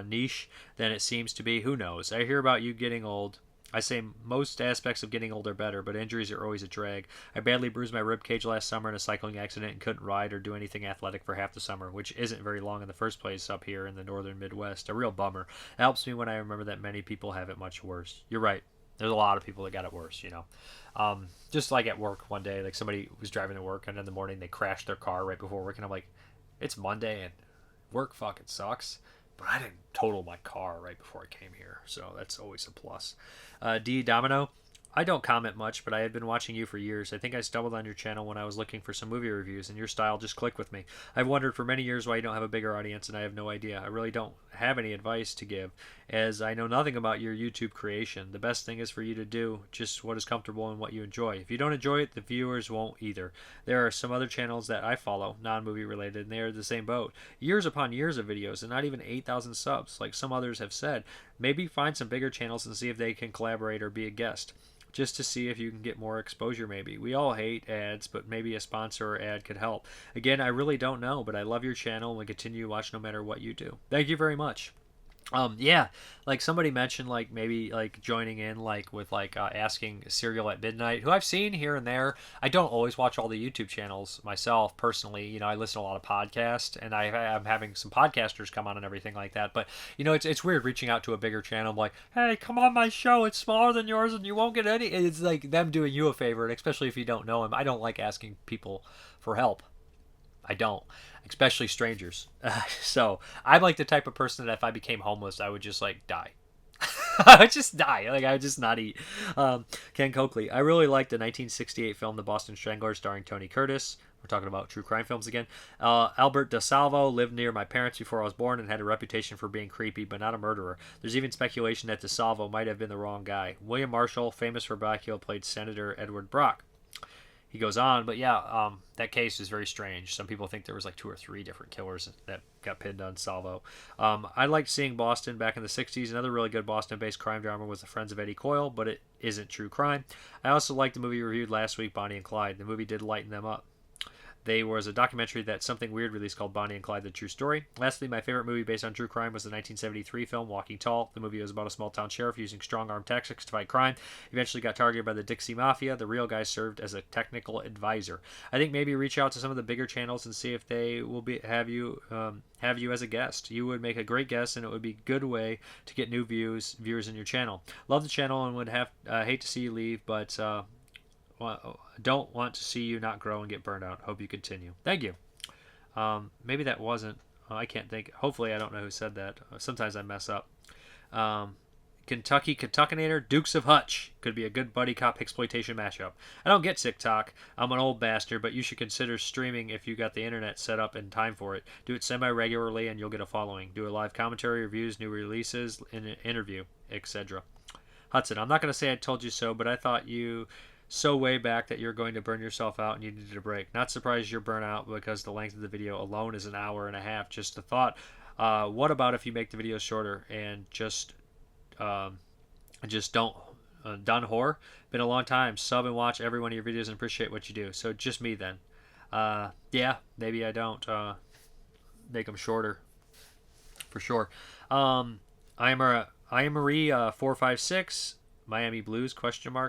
niche than it seems to be. Who knows? I hear about you getting old. I say most aspects of getting old are better, but injuries are always a drag. I badly bruised my rib cage last summer in a cycling accident and couldn't ride or do anything athletic for half the summer, which isn't very long in the first place up here in the northern Midwest. A real bummer. It helps me when I remember that many people have it much worse. You're right. There's a lot of people that got it worse, Just like at work one day, like somebody was driving to work and in the morning they crashed their car right before work, and I'm like, it's Monday and work fucking sucks. But I didn't total my car right before I came here, so that's always a plus. D. Domino, I don't comment much, but I had been watching you for years. I think I stumbled on your channel when I was looking for some movie reviews, and your style just clicked with me. I've wondered for many years why you don't have a bigger audience, and I have no idea. I really don't have any advice to give, as I know nothing about your YouTube creation. The best thing is for you to do just what is comfortable and what you enjoy. If you don't enjoy it, the viewers won't either. There are some other channels that I follow, non-movie related, and they are the same boat. Years upon years of videos, and not even 8,000 subs, like some others have said. Maybe find some bigger channels and see if they can collaborate or be a guest, just to see if you can get more exposure maybe. We all hate ads, but maybe a sponsor or ad could help. Again, I really don't know, but I love your channel and will continue to watch no matter what you do. Thank you very much. Yeah, like somebody mentioned, like maybe like joining in like with like asking Serial at Midnight, who I've seen here and there. I don't always watch all the YouTube channels myself personally. I listen to a lot of podcasts, and I'm having some podcasters come on and everything like that. But it's weird reaching out to a bigger channel. I'm like, hey, come on my show. It's smaller than yours, and you won't get any. It's like them doing you a favor, and especially if you don't know them. I don't like asking people for help. I don't, especially strangers. So I'm like the type of person that if I became homeless, I would just like die. I would just die. Like I would just not eat. Ken Coakley, I really liked the 1968 film The Boston Strangler starring Tony Curtis. We're talking about true crime films again. Albert DeSalvo lived near my parents before I was born and had a reputation for being creepy, but not a murderer. There's even speculation that DeSalvo might have been the wrong guy. William Marshall, famous for Dracula, played Senator Edward Brock. He goes on, but yeah, that case is very strange. Some people think there was like 2 or 3 different killers that got pinned on Salvo. I liked seeing Boston back in the 60s. Another really good Boston-based crime drama was The Friends of Eddie Coyle, but it isn't true crime. I also liked the movie reviewed last week, Bonnie and Clyde. The movie did lighten them up. There was a documentary that Something Weird released called Bonnie and Clyde, The True Story. Lastly, my favorite movie based on true crime was the 1973 film Walking Tall. The movie was about a small-town sheriff using strong-arm tactics to fight crime. Eventually got targeted by the Dixie Mafia. The real guy served as a technical advisor. I think maybe reach out to some of the bigger channels and see if they will have you as a guest. You would make a great guest, and it would be a good way to get new viewers in your channel. Love the channel and would hate to see you leave, but don't want to see you not grow and get burned out. Hope you continue. Thank you. Maybe that wasn't. I can't think. Hopefully, I don't know who said that. Sometimes I mess up. Kentuckinator, Dukes of Hutch. Could be a good buddy cop exploitation mashup. I don't get TikTok. I'm an old bastard, but you should consider streaming if you got the internet set up in time for it. Do it semi-regularly and you'll get a following. Do a live commentary, reviews, new releases, an interview, etc. Hudson, I'm not going to say I told you so, but I thought you so way back that you're going to burn yourself out and you needed a break. Not surprised you're burnt out because the length of the video alone is an hour and a half. Just a thought. What about if you make the videos shorter and just don't done horror? Been a long time. Sub and watch every one of your videos and appreciate what you do. So just me then. Yeah, maybe I don't make them shorter for sure. I am Marie 456. Miami Blues, ?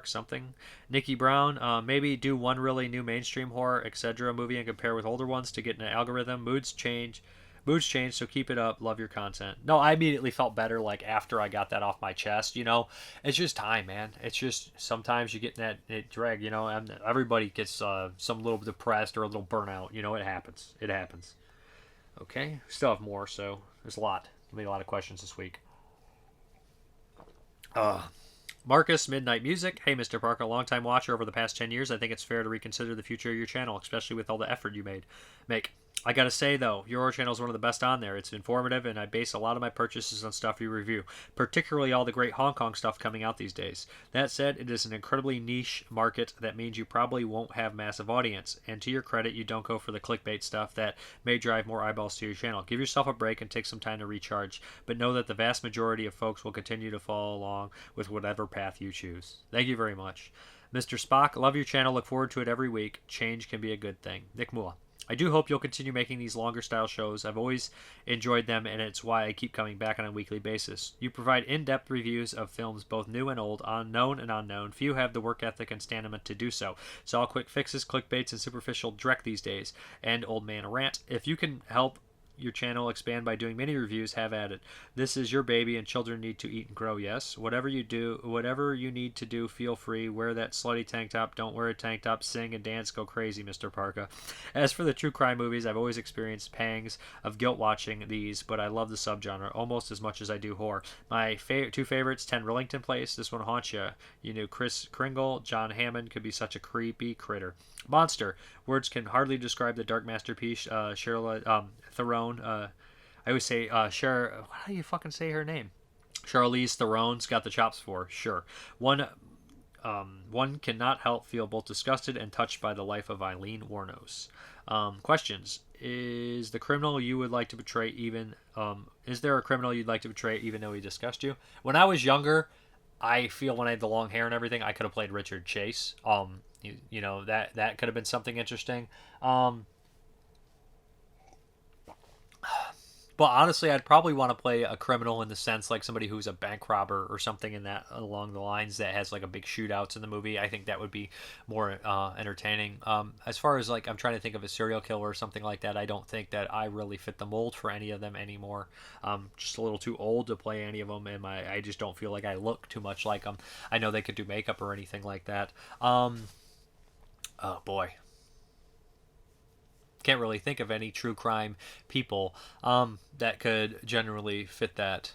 Something. Nikki Brown, maybe do one really new mainstream horror, etc. movie and compare with older ones to get an algorithm. Moods change. Mood's changed, so keep it up. Love your content. No, I immediately felt better like after I got that off my chest. It's just time, man. It's just sometimes you get in that drag. And everybody gets some little depressed or a little burnout. It happens. It happens. Okay, still have more. So there's a lot. Made a lot of questions this week. Marcus, Midnight Music. Hey, Mrparka, longtime watcher over the past 10 years. I think it's fair to reconsider the future of your channel, especially with all the effort you make. I gotta say, though, your channel is one of the best on there. It's informative, and I base a lot of my purchases on stuff you review, particularly all the great Hong Kong stuff coming out these days. That said, it is an incredibly niche market that means you probably won't have massive audience, and to your credit, you don't go for the clickbait stuff that may drive more eyeballs to your channel. Give yourself a break and take some time to recharge, but know that the vast majority of folks will continue to follow along with whatever path you choose. Thank you very much. Mr. Spock, love your channel, look forward to it every week. Change can be a good thing. Nick Mua. I do hope you'll continue making these longer style shows. I've always enjoyed them, and it's why I keep coming back on a weekly basis. You provide in-depth reviews of films both new and old, unknown and unknown. Few have the work ethic and stamina to do so. It's all quick fixes, clickbaits, and superficial dreck these days. And old man rant. If you can help your channel expand by doing mini reviews, have at it. This is your baby, and children need to eat and grow. Yes, whatever you need to do, feel free. Wear that slutty tank top. Don't wear a tank top. Sing and dance. Go crazy, Mrparka. As for the true crime movies, I've always experienced pangs of guilt watching these, but I love the subgenre almost as much as I do horror. My two favorites: 10 Rillington Place. This one haunts you. Chris Kringle, John Hammond could be such a creepy critter. Monster. Words can hardly describe the dark masterpiece. Cheryl Theron. I always say How do you fucking say her name? Charlize Theron's got the chops for sure. One cannot help feel both disgusted and touched by the life of Eileen Wuornos. Questions: Is the criminal you would like to portray even? Is there a criminal you'd like to portray even though he disgusted you? When I was younger, I feel when I had the long hair and everything, I could have played Richard Chase. That could have been something interesting. But honestly, I'd probably want to play a criminal in the sense like somebody who's a bank robber or something in that along the lines that has like a big shootouts in the movie. I think that would be more entertaining. As far as like I'm trying to think of a serial killer or something like that, I don't think that I really fit the mold for any of them anymore. Just a little too old to play any of them, and I just don't feel like I look too much like them. I know they could do makeup or anything like that. Oh boy. Can't really think of any true crime people that could generally fit that.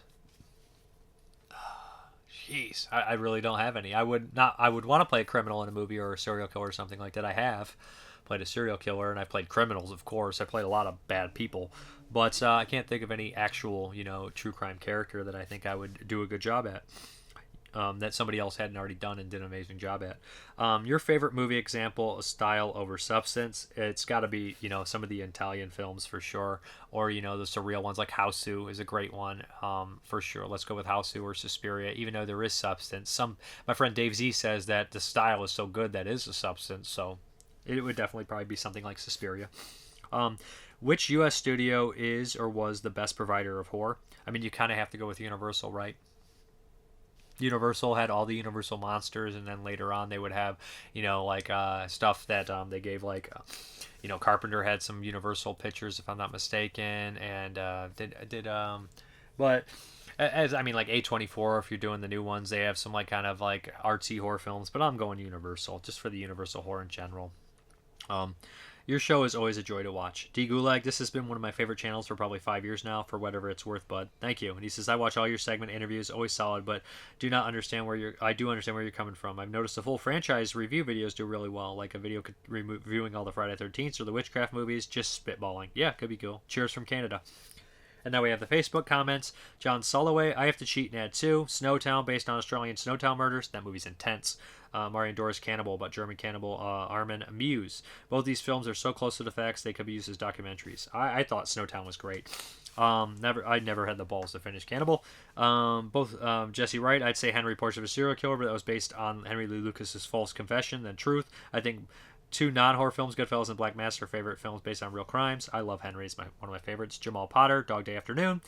Jeez, I really don't have any. I would want to play a criminal in a movie or a serial killer or something like that. I have played a serial killer, and I've played criminals, of course. I played a lot of bad people, but I can't think of any actual, true crime character that I think I would do a good job at. That somebody else hadn't already done and did an amazing job at. Your favorite movie example, style over substance? It's got to be, some of the Italian films for sure, or the surreal ones like Hausu is a great one for sure. Let's go with Hausu or Suspiria, even though there is substance. My friend Dave Z says that the style is so good that is a substance, so it would definitely probably be something like Suspiria. Which U.S. studio is or was the best provider of horror? I mean, you kind of have to go with Universal, right? Universal had all the Universal monsters, and then later on they would have, stuff that they gave Carpenter had some Universal pictures if I'm not mistaken, and but as like A24, if you're doing the new ones, they have some kind of artsy horror films, but I'm going Universal just for the Universal horror in general. Your show is always a joy to watch. D Gulag, this has been one of my favorite channels for probably 5 years now, for whatever it's worth, bud. Thank you. And he says, I watch all your segment interviews, always solid, but I do understand where you're coming from. I've noticed the full franchise review videos do really well, like a video reviewing all the Friday 13th or the Witchcraft movies, just spitballing. Yeah, could be cool. Cheers from Canada. And now we have the Facebook comments. John Sulloway, I have to cheat and add 2. Snowtown, based on Australian Snowtown murders. That movie's intense. Marion Doris Cannibal, about German cannibal Armin Muse. Both these films are so close to the facts they could be used as documentaries. I thought Snowtown was great. I never had the balls to finish Cannibal. Both Jesse Wright, I'd say Henry Portrait of a Serial Killer, but that was based on Henry Lee Lucas's False Confession, then Truth. I think 2 non-horror films, Goodfellas and Black Mass, are favorite films based on real crimes. I love Henry's one of my favorites. Jamal Potter, Dog Day Afternoon.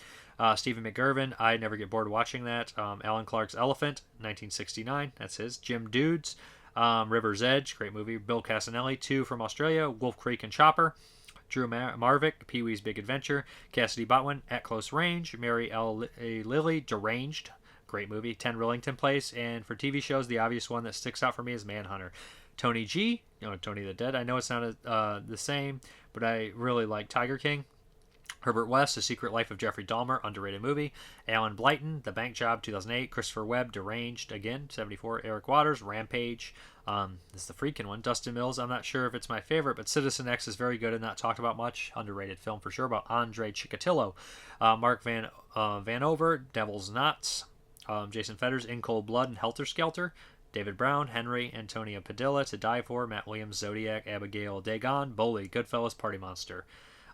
Stephen McGurvin, I never get bored watching that. Alan Clark's Elephant, 1969, that's his. Jim Dudes, River's Edge, great movie. Bill Casanelli, 2 from Australia, Wolf Creek and Chopper. Drew Marvick, Pee-wee's Big Adventure, Cassidy Botwin, At Close Range, Mary L. Lilly, Deranged, great movie, 10 Rillington Place, and for TV shows, the obvious one that sticks out for me is Manhunter. Tony G, Tony the Dead, I know it's not the same, but I really like Tiger King. Herbert West, The Secret Life of Jeffrey Dahmer, underrated movie. Alan Blyton, The Bank Job, 2008. Christopher Webb, Deranged, again, 74. Eric Waters, Rampage. This is the freaking one. Dustin Mills, I'm not sure if it's my favorite, but Citizen X is very good and not talked about much. Underrated film for sure, about Andre Chikatilo. Mark Vanover, Devil's Knots. Jason Fetters, In Cold Blood and Helter Skelter. David Brown, Henry, Antonio Padilla, To Die For, Matt Williams, Zodiac, Abigail Dagon, Bully, Goodfellas, Party Monster.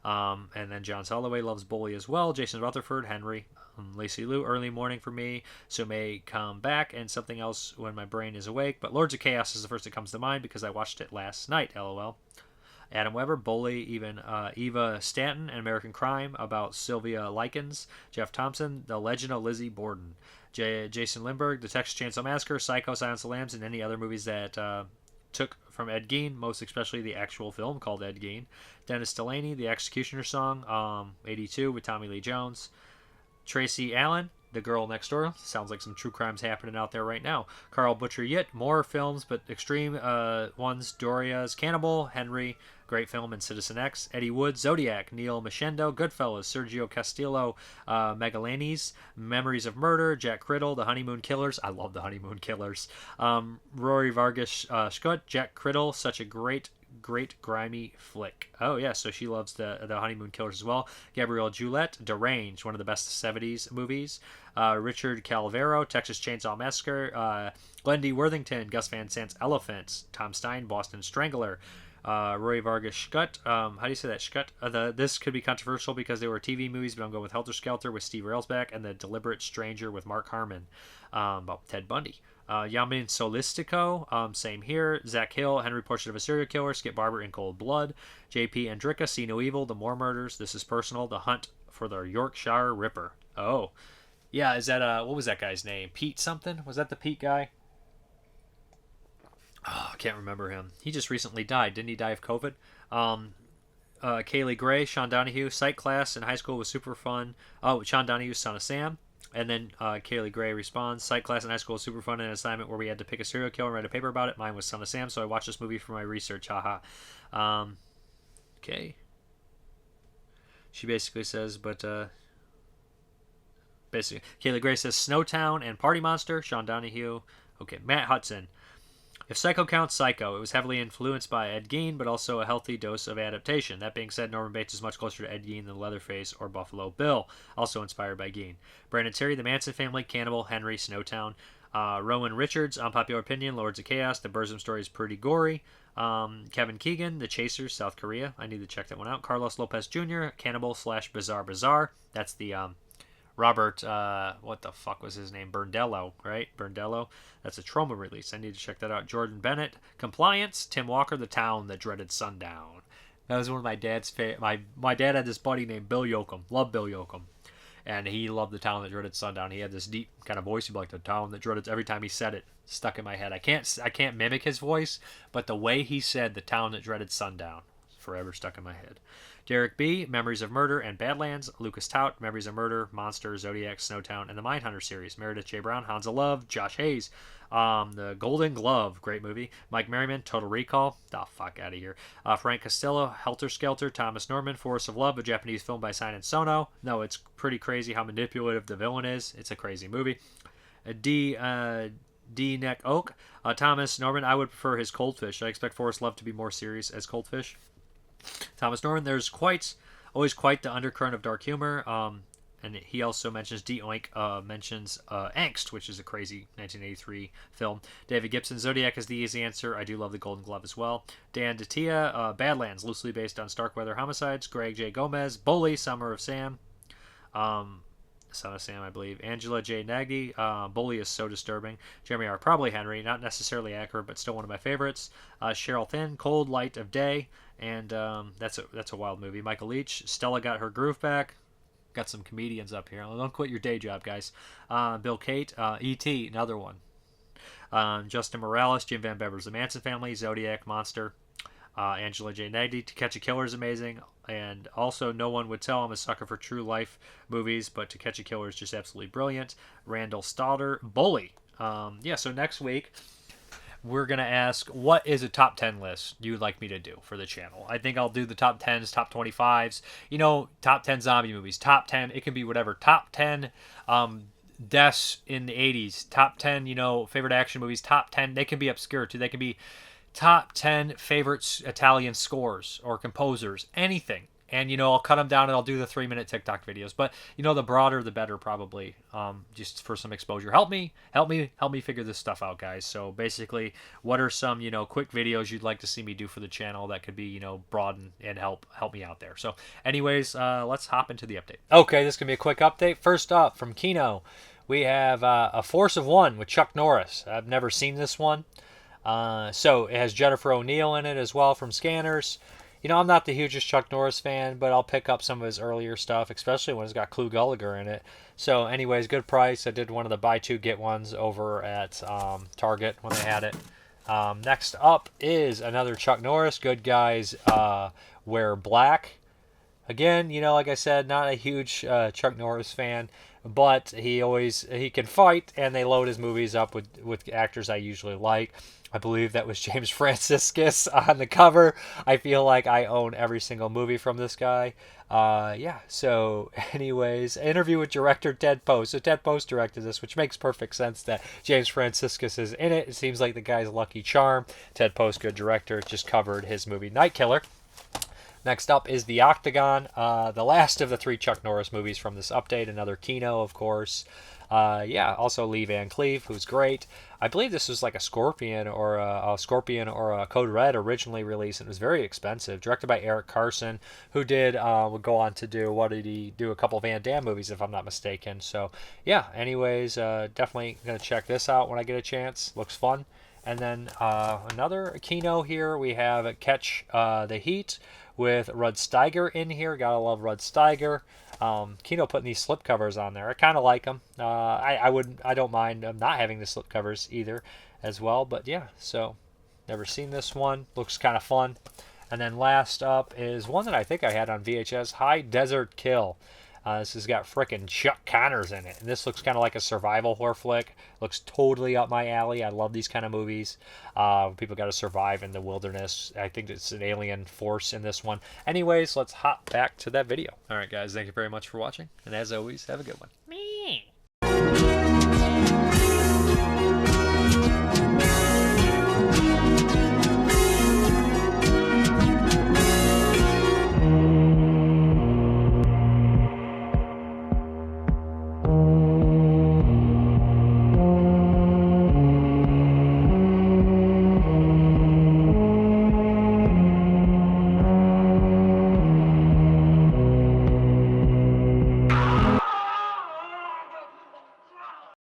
And then John Holloway loves Bully as well. Jason Rutherford, Henry, Lacey Lou, Early Morning for me. So May Come Back, and something else when my brain is awake. But Lords of Chaos is the first that comes to mind because I watched it last night, LOL. Adam Weber, Bully, even Eva Stanton, and American Crime about Sylvia Likens. Jeff Thompson, The Legend of Lizzie Borden. Jason Lindbergh, The Texas Chainsaw Massacre, Psycho, Silence of the Lambs, and any other movies that took from Ed Gein, most especially the actual film called Ed Gein. Dennis Delaney, The Executioner Song, 82 with Tommy Lee Jones. Tracy Allen, The Girl Next Door. Sounds like some true crimes happening out there right now. Carl Butcher Yitt, more films, but extreme ones. Doria's Cannibal, Henry, great film, and Citizen X. Eddie Wood, Zodiac. Neil Machendo, Goodfellas. Sergio Castillo, Megalanes. Memories of Murder. Jack Criddle, The Honeymoon Killers. I love The Honeymoon Killers. Rory Vargas Scott, Jack Criddle, such a great grimy flick. Oh yeah, so she loves the Honeymoon Killers as well. Gabrielle Juliet, Deranged, one of the best 70s movies. Richard Calvero, Texas Chainsaw Massacre. Glenn D. Worthington, Gus Van Sant's Elephants. Tom Stein, Boston Strangler. Roy Vargas Schutt, how do you say that? Schutt. This could be controversial because they were TV movies, but I'm going with Helter Skelter with Steve Railsback and The Deliberate Stranger with Mark Harmon, about Ted Bundy. Yamin Solistico, same here. Zach Hill, Henry Portrait of a Serial Killer. Skip Barber, In Cold Blood. J.P. Andricka, See No Evil, The More Murders. This is Personal, The Hunt for the Yorkshire Ripper. Oh, yeah, is that, what was that guy's name? Pete something? Was that the Pete guy? Oh, I can't remember him. He just recently died. Didn't he die of COVID? Kaylee Gray, Sean Donahue. Psych class in high school was super fun. Oh, Sean Donahue, Son of Sam. And then Kaylee Gray responds, Psych class in high school was super fun, an assignment where we had to pick a serial killer and write a paper about it. Mine was Son of Sam, so I watched this movie for my research. Haha. Okay. She basically says, basically, Kaylee Gray says Snowtown and Party Monster. Sean Donahue. Okay, Matt Hudson. If Psycho counts, Psycho. It was heavily influenced by Ed Gein, but also a healthy dose of adaptation. That being said, Norman Bates is much closer to Ed Gein than Leatherface or Buffalo Bill, also inspired by Gein. Brandon Terry, The Manson Family, Cannibal, Henry, Snowtown. Rowan Richards, Unpopular Opinion, Lords of Chaos. The Burzum story is pretty gory. Kevin Keegan, The Chasers, South Korea. I need to check that one out. Carlos Lopez Jr., Cannibal / Bizarre Bazaar. That's the Robert, what the fuck was his name? Berndello, right? Berndello. That's a Troma release. I need to check that out. Jordan Bennett, Compliance. Tim Walker, The Town That Dreaded Sundown. That was one of my dad's favorite. My dad had this buddy named Bill Yoakum. Loved Bill Yoakum. And he loved The Town That Dreaded Sundown. He had this deep kind of voice. He'd be like, The Town That Dreaded. Every time he said it, stuck in my head. I can't mimic his voice, but the way he said The Town That Dreaded Sundown, forever stuck in my head. Derek B., Memories of Murder and Badlands. Lucas Tout, Memories of Murder, Monster, Zodiac, Snowtown, and the Mindhunter series. Meredith J. Brown, Hansa Love, Josh Hayes. The Golden Glove, great movie. Mike Merriman, Total Recall. The fuck out of here. Frank Costello, Helter Skelter. Thomas Norman, Force of Love, a Japanese film by Sinan Sono. No, it's pretty crazy how manipulative the villain is. It's a crazy movie. D. Neck Oak, Thomas Norman. I would prefer his Coldfish. I expect Forrest Love to be more serious as Coldfish. Thomas Norman, there's always quite the undercurrent of dark humor. And he also mentions Oink mentions Angst, which is a crazy 1983 film. David Gibson, Zodiac is the easy answer. I do love The Golden Glove as well. Dan DiTia, Badlands, loosely based on Starkweather Homicides. Greg J. Gomez, Bully, Summer of Sam. Son of Sam, I believe. Angela J. Nagy, Bully is so disturbing. Jeremy R. Probably Henry, not necessarily accurate, but still one of my favorites. Cheryl Thin, Cold Light of Day, and that's a wild movie. Michael Leach, Stella Got Her Groove Back. Got some comedians up here. Don't quit your day job, guys. Bill Cate, E.T., another one. Justin Morales, Jim Van Bever's The Manson Family, Zodiac, Monster. Angela J. Negri, To Catch a Killer is amazing. And also, No One Would Tell, I'm a sucker for true life movies, but To Catch a Killer is just absolutely brilliant. Randall Stoddard, Bully. Yeah, so next week, we're going to ask, what is a top 10 list you would like me to do for the channel? I think I'll do the top 10s, top 25s, you know, top 10 zombie movies, top 10, it can be whatever, top 10 deaths in the 80s, top 10, you know, favorite action movies, top 10, they can be obscure too, they can be top 10 favorite Italian scores or composers, anything. And, you know, I'll cut them down and I'll do the 3-minute TikTok videos. But, you know, the broader, the better, probably, just for some exposure. Help me figure this stuff out, guys. So, basically, what are some, you know, quick videos you'd like to see me do for the channel that could be, you know, broad and help me out there. So, anyways, let's hop into the update. Okay, this is going to be a quick update. First up, from Kino, we have A Force of One with Chuck Norris. I've never seen this one. So, it has Jennifer O'Neill in it as well from Scanners. You know, I'm not the hugest Chuck Norris fan, but I'll pick up some of his earlier stuff, especially when it's got Clu Gulager in it. So, anyways, good price. I did one of the buy two, get ones over at Target when they had it. Next up is another Chuck Norris, Good Guys Wear Black. Again, you know, like I said, not a huge Chuck Norris fan, but he can fight, and they load his movies up with actors I usually like. I believe that was James Franciscus on the cover. I feel like I own every single movie from this guy. Yeah, so anyways, interview with director Ted Post. So Ted Post directed this, which makes perfect sense that James Franciscus is in it. It seems like the guy's lucky charm. Ted Post, good director, just covered his movie Nightkill. Next up is The Octagon, the last of the 3 Chuck Norris movies from this update. Another Kino, of course. Yeah, also Lee Van Cleef, who's great. I believe this was like a Scorpion or a Code Red originally released, and it was very expensive. Directed by Eric Carson, who would go on to do, what did he do? A couple Van Damme movies, if I'm not mistaken. So, yeah, anyways, definitely going to check this out when I get a chance. Looks fun. And then another Kino here, we have Catch the Heat with Rud Steiger in here. Gotta love Rud Steiger. Kino putting these slipcovers on there. I kind of like them. I don't mind not having the slipcovers either as well. But yeah, so never seen this one. Looks kind of fun. And then last up is one that I think I had on VHS, High Desert Kill. This has got frickin' Chuck Connors in it. And this looks kind of like a survival horror flick. Looks totally up my alley. I love these kind of movies. People got to survive in the wilderness. I think it's an alien force in this one. Anyways, let's hop back to that video. All right, guys, thank you very much for watching. And as always, have a good one.